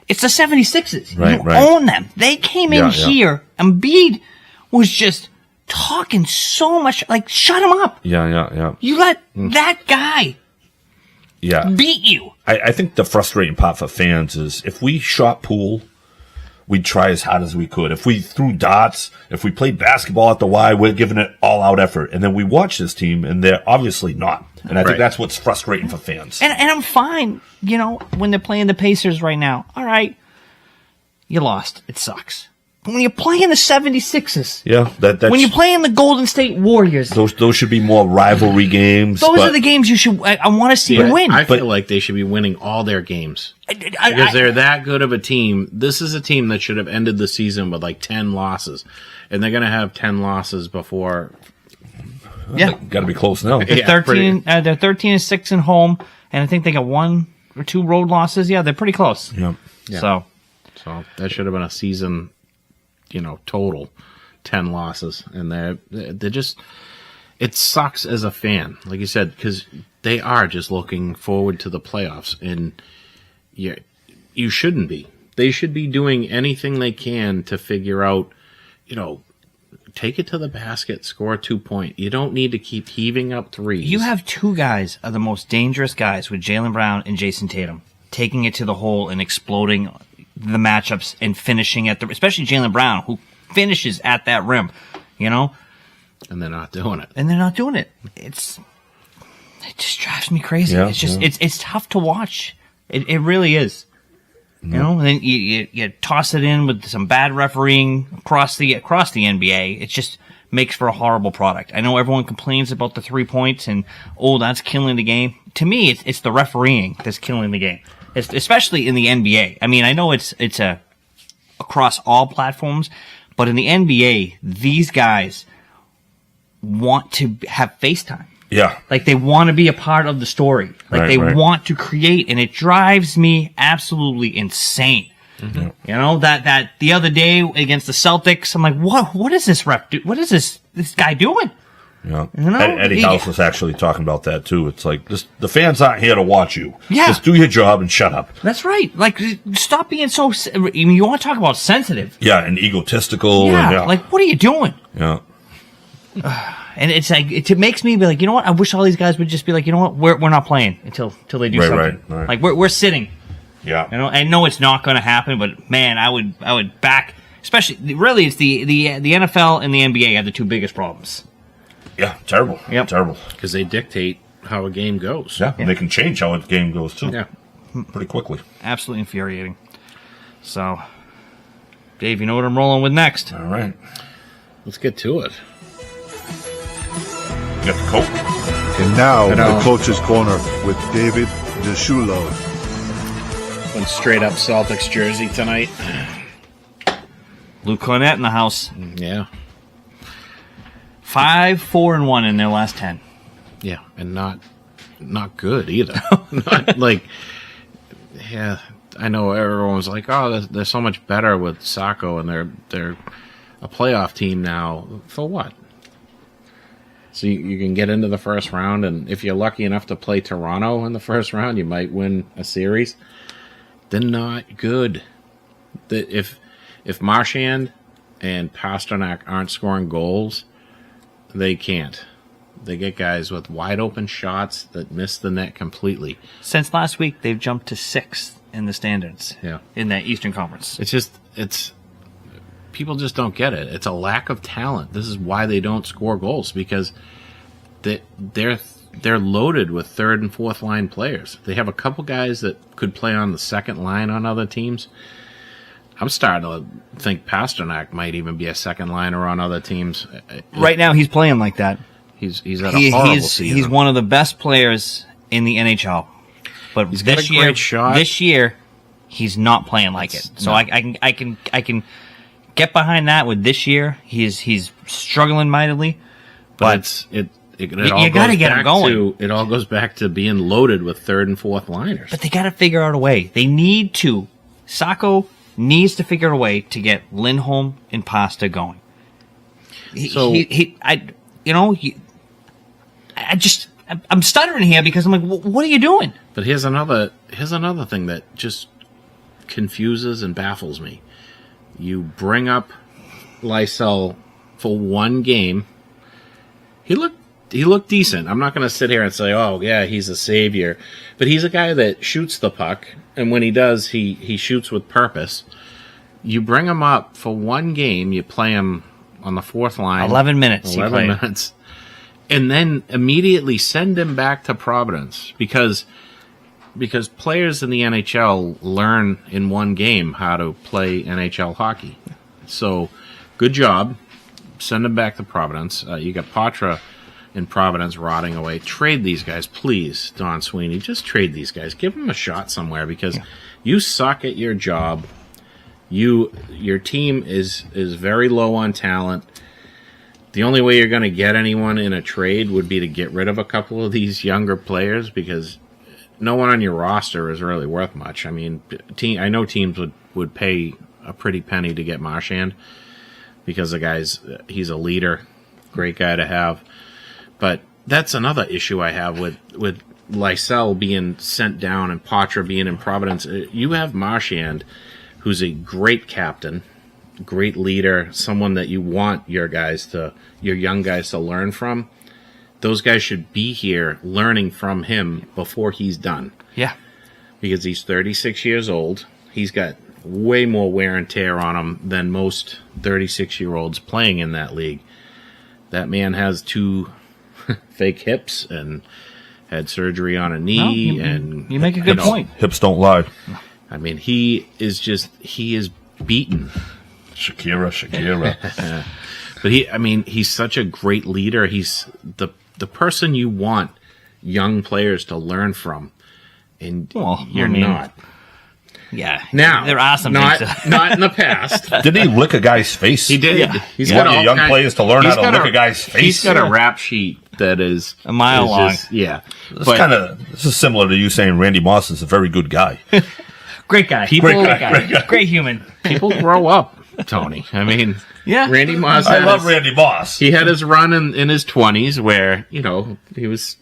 It's the 76ers. Right, you right. own them. They came in here. Embiid was just talking so much. Like, shut him up. Yeah. You let that guy beat you. I think the frustrating part for fans is if we shot pool, we'd try as hard as we could. If we threw dots, if we played basketball at the Y, we're giving it all out effort. And then we watch this team, and they're obviously not. And I think that's what's frustrating for fans. And I'm fine, when they're playing the Pacers right now. All right, you lost. It sucks. But when you're playing the 76ers, that's when you're playing the Golden State Warriors, those should be more rivalry games. those are the games you should. I want to see you win. I feel like they should be winning all their games because they're that good of a team. This is a team that should have ended the season with like 10 losses, and they're going to have 10 losses before Yeah. Got to be close now. They're Yeah, 13. They're 13-6 in home, and I think they got 1 or 2 road losses. Yeah, they're pretty close. Yeah. So So that should have been a season, total 10 losses, and they're just. It sucks as a fan, like you said, because they are just looking forward to the playoffs, and you shouldn't be. They should be doing anything they can to figure out, take it to the basket, score a 2-point. You don't need to keep heaving up threes. you have 2 guys are the most dangerous guys with Jaylen Brown and Jason Tatum taking it to the hole and exploding the matchups and finishing at especially Jaylen Brown, who finishes at that rim, And they're not doing it. and they're not doing it. It just drives me crazy. Yeah, it's just yeah. it's tough to watch. It really is. And then you toss it in with some bad refereeing across the NBA. It just makes for a horrible product. I know everyone complains about the 3 points and that's killing the game. To me, it's the refereeing that's killing the game. It's, especially in the NBA. I mean, I know it's across all platforms, but in the NBA, these guys want to have FaceTime. Yeah. Like they want to be a part of the story. Like they Right. want to create, and it drives me absolutely insane. Mm-hmm. That the other day against the Celtics, I'm like, what is this ref do? What is this guy doing? Yeah. know, Eddie House was actually talking about that too. It's like the fans aren't here to watch you. Yeah. Just do your job and shut up. That's right. Like, stop being so. I mean, you want to talk about sensitive? Yeah, and egotistical. Yeah. And, Like, what are you doing? yeah. And it's like it makes me be like, you know what? I wish all these guys would just be like, you know what? We're not playing until they do something. Right. Like we're sitting. Yeah. I know it's not going to happen, but man, I would back. Especially, really, it's the NFL and the NBA have the 2 biggest problems. Yeah, terrible. Yep. Terrible. Because they dictate how a game goes. Yeah, and they can change how a game goes too. Yeah. Pretty quickly. Absolutely infuriating. So, Dave, you know what I'm rolling with next? All right. Let's get to it. You got the coat. And now, know. the coach's corner with David DeShulo. Went straight up Celtics jersey tonight. Luke Cornett in the house. Yeah. 5-4-1 in their last 10. Yeah, and not good either. Not like, yeah, I know everyone was like, oh, they're so much better with Sacco, and they're a playoff team now. For what? So you can get into the first round, and if you're lucky enough to play Toronto in the first round, you might win a series. They're not good. If Marchand and Pasternak aren't scoring goals, they can't. They get guys with wide open shots that miss the net completely. Since last week, they've jumped to 6th in the standards. Yeah. In that Eastern Conference. It's people just don't get it. It's a lack of talent. This is why they don't score goals, because they're loaded with 3rd and 4th line players. They have a couple guys that could play on the 2nd line on other teams. I'm starting to think Pasternak might even be a 2nd liner on other teams. Right now, he's playing like that. He's at a horrible season. He's one of the best players in the NHL. But He's got a great shot. This year, he's not playing like it. So no. I can get behind that with this year. He's struggling mightily. But it you all gotta goes get him back going. It all goes back to being loaded with 3rd and 4th liners. But they got to figure out a way. They need to. Sacco needs to figure out a way to get Lindholm and Pasta going. I'm stuttering here because I'm like, what are you doing? But here's another thing that just confuses and baffles me. You bring up Lysell for 1 game. He looked decent. I'm not going to sit here and say, oh yeah, he's a savior, but he's a guy that shoots the puck, and when he does, he shoots with purpose. You bring him up for 1 game. You play him on the 4th line. 11 minutes. 11 minutes. And then immediately send him back to Providence because players in the NHL learn in 1 game how to play NHL hockey. So, good job. Send him back to Providence. You got Patra in Providence rotting away. Trade these guys, please, Don Sweeney. Just trade these guys. Give them a shot somewhere because you suck at your job. Your team is very low on talent. the only way you're going to get anyone in a trade would be to get rid of a couple of these younger players because no one on your roster is really worth much. I mean, I know teams would pay a pretty penny to get Marchand because he's a leader, great guy to have. But that's another issue I have with Lysell being sent down and Patra being in Providence. You have Marchand, who's a great captain, great leader, someone that you want your young guys to learn from. Those guys should be here learning from him before he's done. Yeah. Because he's 36 years old. He's got way more wear and tear on him than most 36-year-olds playing in that league. That man has 2 fake hips and had surgery on a knee. And you make a good point. Hips don't lie. I mean, he is beaten. Shakira. But he's such a great leader. He's the person you want young players to learn from. And you're not. Yeah. Now, there are some not things. Not in the past. Did he lick a guy's face? He did. Yeah. He's you want your young players to learn how to lick a guy's face? He's got a rap sheet that is a mile long. Yeah. This is similar to you saying Randy Moss is a very good guy. Great guy. Great guy. Great human. People grow up, Tony. I mean, Yeah. Randy Moss. I love Randy Moss. He had his run in his 20s where, he was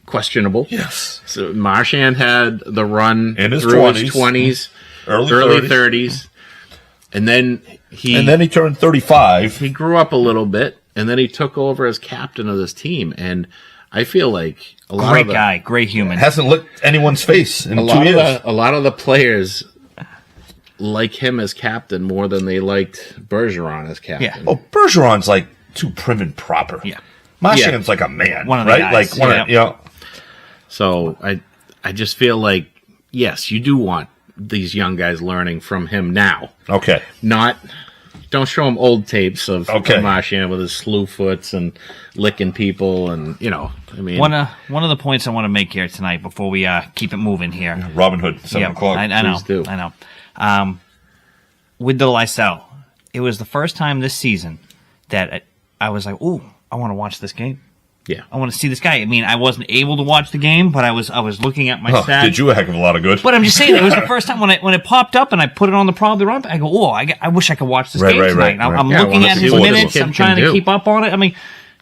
questionable. Yes. So Marchand had the run In his through 20s. his 20s, Early 30s. And then he turned 35. he grew up a little bit, and then he took over as captain of this team. And I feel like Great guy. Great human. Hasn't licked anyone's face in 2 years. A lot of the players like him as captain more than they liked Bergeron as captain. Yeah. Oh, Bergeron's like too prim and proper. Yeah. Marchand's like a man, One of the right? guys, Like So I just feel like, yes, you do want these young guys learning from him now. Okay. Don't show him old tapes of Okay. Marchand with his slew foots and licking people and, One of the points I want to make here tonight before we keep it moving here. Robin Hood, 7 o'clock. I know. Please do. I know. With the Lysell, it was the first time this season that I was like, "Ooh, I want to watch this game. Yeah. I want to see this guy." I mean, I wasn't able to watch the game, but I was looking at my stats. Did you a heck of a lot of good. But I'm just saying, it was the first time when it popped up and I put it on the probably run. I go, "Oh, I wish I could watch this game tonight." I'm Yeah, I looking wanna at see his what this minutes. kid I'm trying can to do. keep up on it. I mean,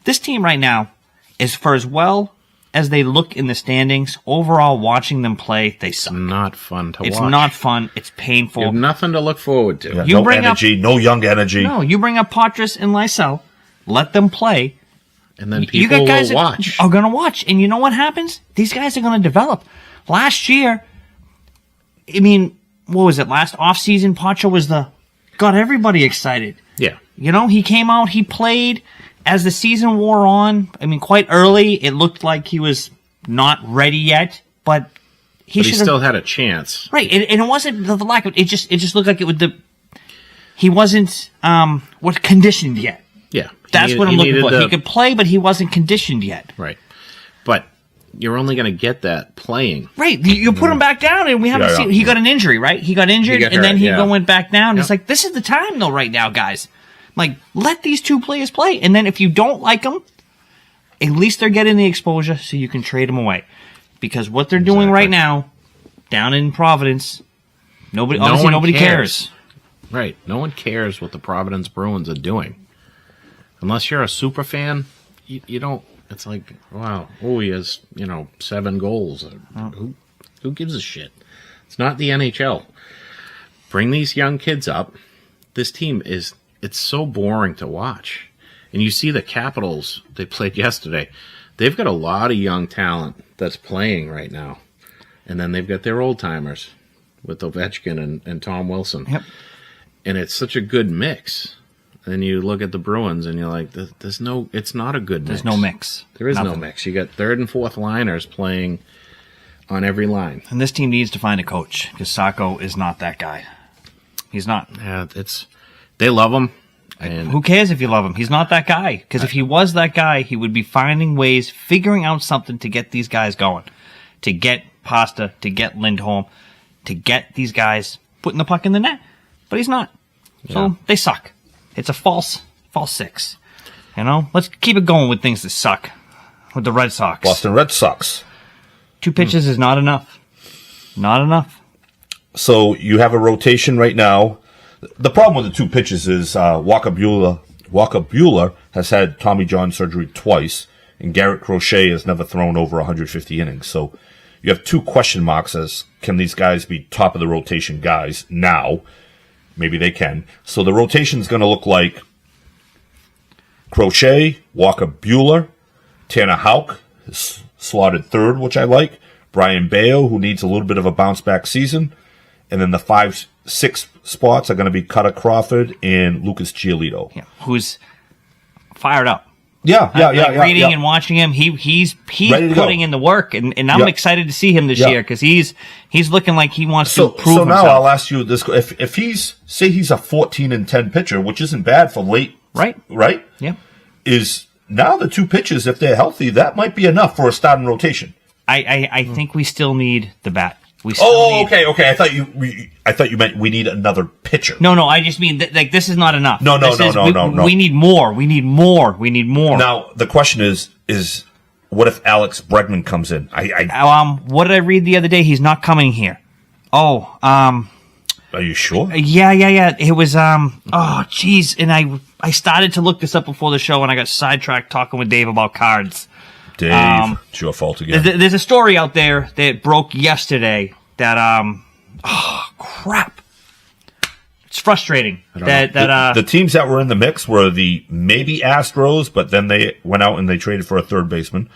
this team right now is, for as well as they look in the standings, overall watching them play, they suck. Not fun to watch. It's not fun. It's painful. You have nothing to look forward to. Yeah, You no bring up- energy, no young energy. No, you bring up Patras and Lysell, let them play. And then You people got guys will that watch. are going to watch. And you know what happens? These guys are going to develop. Last year, I mean, what was it? Last offseason, Pacho got everybody excited. Yeah. He came out, he played. As the season wore on, I mean, quite early, it looked like he was not ready yet, but he But he still had a chance. right. And it wasn't the lack of it. Just looked like it would. He wasn't conditioned yet. Yeah. That's what I'm looking for. the- He could play, but he wasn't conditioned yet. Right. But you're only going to get that playing. Right. You put him back down, and we haven't Yeah, seen. yeah. He got an injury, right? He got injured, He got and then hurt, he yeah. went back down. Yep. It's like, this is the time, though, right now, guys. Like, let these two players play. And then if you don't like them, at least they're getting the exposure so you can trade them away. Because what they're doing right now, down in Providence, nobody cares. Right. No one cares what the Providence Bruins are doing. Unless you're a super fan, you don't. It's like, wow, he has, 7 goals. Who gives a shit? It's not the NHL. Bring these young kids up. This team it's so boring to watch. And you see the Capitals, they played yesterday. They've got a lot of young talent that's playing right now. And then they've got their old timers with Ovechkin and Tom Wilson. Yep. And it's such a good mix. Then you look at the Bruins and you're like, it's not a good mix. There's no mix. There is no Nothing. mix. You got third and fourth liners playing on every line. And this team needs to find a coach because Sacco is not that guy. He's not. Yeah, they love him. And Who cares if you love him? He's not that guy. Because if he was that guy, he would be finding ways, figuring out something to get these guys going. To get Pasta, to get Lindholm, to get these guys putting the puck in the net. But he's not. So Yeah. they suck. It's a false 6. You know, let's keep it going with things that suck. With the Red Sox. Boston Red Sox. 2 pitches is not enough. Not enough. So you have a rotation right now. The problem with the 2 pitches is Walker Buehler has had Tommy John surgery twice, and Garrett Crochet has never thrown over 150 innings. So you have 2 question marks as can these guys be top of the rotation guys now? Maybe they can. So the rotation is going to look like Crochet, Walker Buehler, Tanner Houck is slotted third, which I like. Brian Bayo, who needs a little bit of a bounce-back season. And then the 5, 6 spots are going to be Cutter Crawford and Lucas Giolito. Yeah, who's fired up. Yeah. Reading and watching him, he's putting in the work, and I'm excited to see him this year because he's looking like he wants to prove himself. So now I'll ask you this: if he's a 14-10 pitcher, which isn't bad for late, right? Yeah. Is now the 2 pitches, if they're healthy, that might be enough for a starting rotation. I think we still need the bat. Okay. I thought you meant we need another pitcher. No. I just mean like this is not enough. No. We need more. We need more. Now the question is what if Alex Bregman comes in? What did I read the other day? He's not coming here. Are you sure? Yeah. It was oh jeez, and I started to look this up before the show, and I got sidetracked talking with Dave about cards. Dave, it's your fault again. There's a story out there that broke yesterday that crap. It's frustrating that the teams that were in the mix were the maybe Astros, but then they went out and they traded for a third baseman.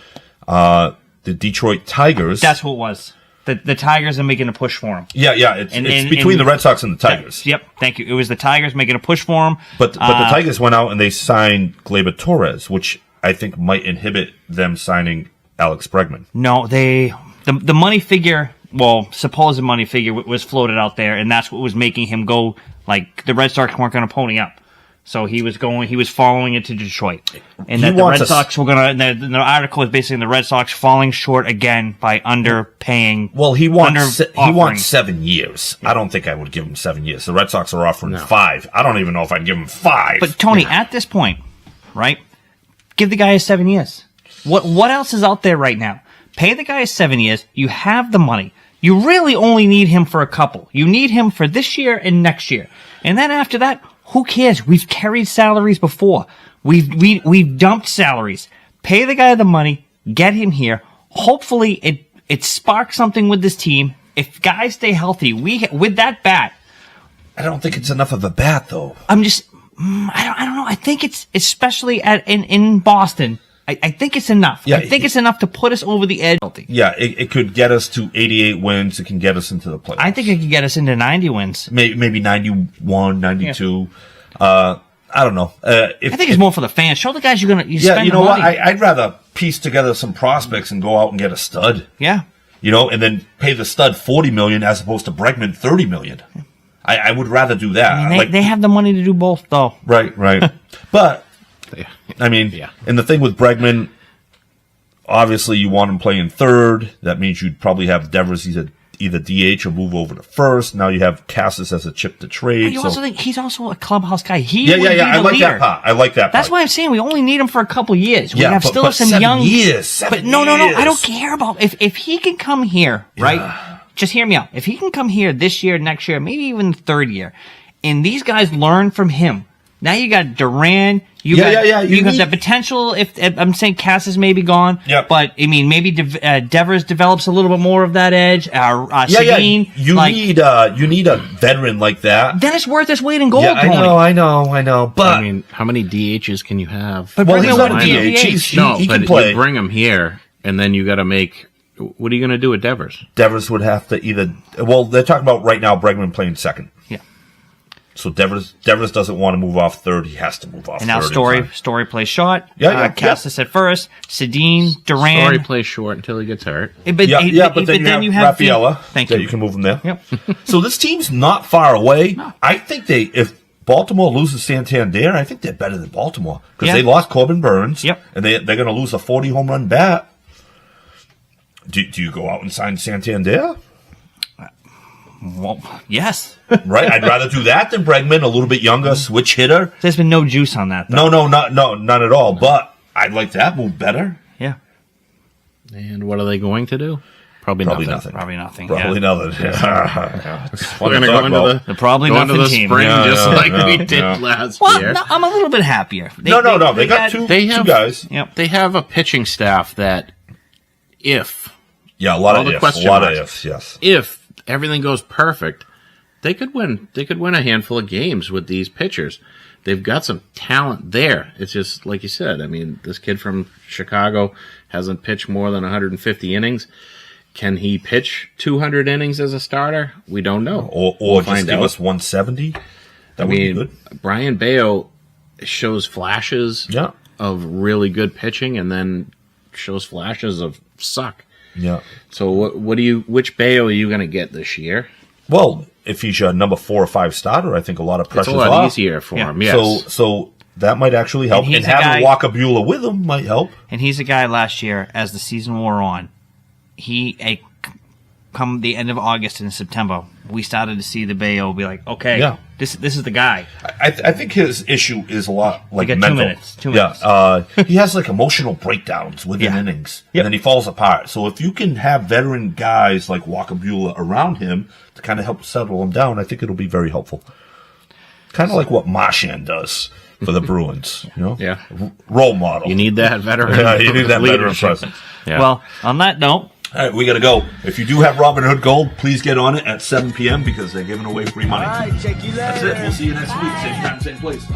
The Detroit Tigers. That's who it was. The Tigers are making a push for him. Yeah. It's between the Red Sox and the Tigers. Yep. Thank you. It was the Tigers making a push for him. But the Tigers went out and they signed Gleyber Torres, which I think might inhibit them signing Alex Bregman. No, the money figure, supposed money figure was floated out there, and that's what was making him go, like, the Red Sox weren't going to pony up. So he was following it to Detroit. And that the Red Sox were going to, the article is basically the Red Sox falling short again by underpaying. Well, he wants 7 years. I don't think I would give him 7 years. The Red Sox are offering 5. I don't even know if I'd give him 5. But Tony, at this point, right? Give the guy 7 years. What else is out there right now? Pay the guy 7 years. You have the money. You really only need him for a couple. You need him for this year and next year. And then after that, who cares? We've carried salaries before. We've dumped salaries. Pay the guy the money. Get him here. Hopefully it sparks something with this team. If guys stay healthy, with that bat. I don't think it's enough of a bat, though. I don't know. I think it's especially in Boston. I think it's enough. Yeah, I think it's enough to put us over the edge. Yeah, it could get us to 88 wins. It can get us into the playoffs. I think it can get us into 90 wins. Maybe 91, 92. Yeah. I don't know. I think it's more for the fans. Show the guys you're going to spend you know money. what? I'd rather piece together some prospects and go out and get a stud. Yeah. And then pay the stud $40 million as opposed to Bregman $30 million. Yeah. I would rather do that. I mean, they have the money to do both, though. Right. But, and the thing with Bregman, obviously you want him playing third. That means you'd probably have Devers either DH or move over to first. Now you have Cassis as a chip to trade. You also think he's also a clubhouse guy. I like that part. That's why I'm saying we only need him for a couple years. We have still some 7 young years. 7 years. No. I don't care about if he can come here, right? Yeah. Just hear me out. If he can come here this year, next year, maybe even the third year, and these guys learn from him. Now you got Duran. You got the potential. If I'm saying Cassis may be gone, but I mean maybe Devers develops a little bit more of that edge. Seguin, you need a veteran like that. Then it's worth its weight in gold. Yeah, I know. But I mean, how many DHs can you have? But he's not a DH. He can play. You bring him here, and then you got to make. What are you going to do with Devers? Devers would have to either. Well, they're talking about right now Bregman playing second. Yeah. So Devers doesn't want to move off third. He has to move off. And third. now Story plays short. Cassis at first. Sedin, Duran. Story plays short until he gets hurt. But then you have Rafaela. Thank you. You can move him there. Yep. So this team's not far away. No. I think if Baltimore loses Santander, I think they're better than Baltimore because they lost Corbin Burns. Yep. And they're going to lose a 40 home run bat. Do you go out and sign Santander? Well, yes. Right? I'd rather do that than Bregman, a little bit younger, switch hitter. There's been no juice on that, though. No, none at all. But I'd like that move better. Yeah. And what are they going to do? Probably nothing. Probably nothing. Probably yeah. nothing. We're going to go into They're probably go into nothing the team. spring just like we yeah. did last Well, year. no, I'm a little bit happier. They got two guys. Yep. They have a pitching staff that if Yeah, a lot All of the ifs. question A lot of marks. ifs, yes. if everything goes perfect, they could win. They could win a handful of games with these pitchers. They've got some talent there. It's just like you said. I mean, this kid from Chicago hasn't pitched more than 150 innings. Can he pitch 200 innings as a starter? We don't know. Or We'll just give us 170. That would be good. Brian Mayo shows flashes Yeah. of really good pitching, and then shows flashes of suck. Yeah. So which Bayo are you going to get this year? Well, if he's your number 4 or 5 starter, I think a lot of It's pressure's a lot off. easier for Yeah. him. Yes. So that might actually help. And And, he's a having guy- Walker Buehler with him might help. And he's a guy last year, as the season wore on, come the end of August and September, we started to see the Bayo be like, okay, Yeah. this is the guy. I think his issue is a lot like got 2 mental. minutes, 2 minutes. Yeah, he has like emotional breakdowns within Yeah. innings, Yep. and then he falls apart. So if you can have veteran guys like Walker Buehler around him to kind of help settle him down, I think it'll be very helpful. Kind of like what Marchand does for the Bruins, you know? Yeah. Role model. You need that veteran. yeah, you need that veteran leadership. presence. Yeah. Well, on that note, All right, we got to go. If you do have Robin Hood Gold, please get on it at 7 p.m. because they're giving away free money. All right, check you later. That's it. We'll see you next week. Same time, same place.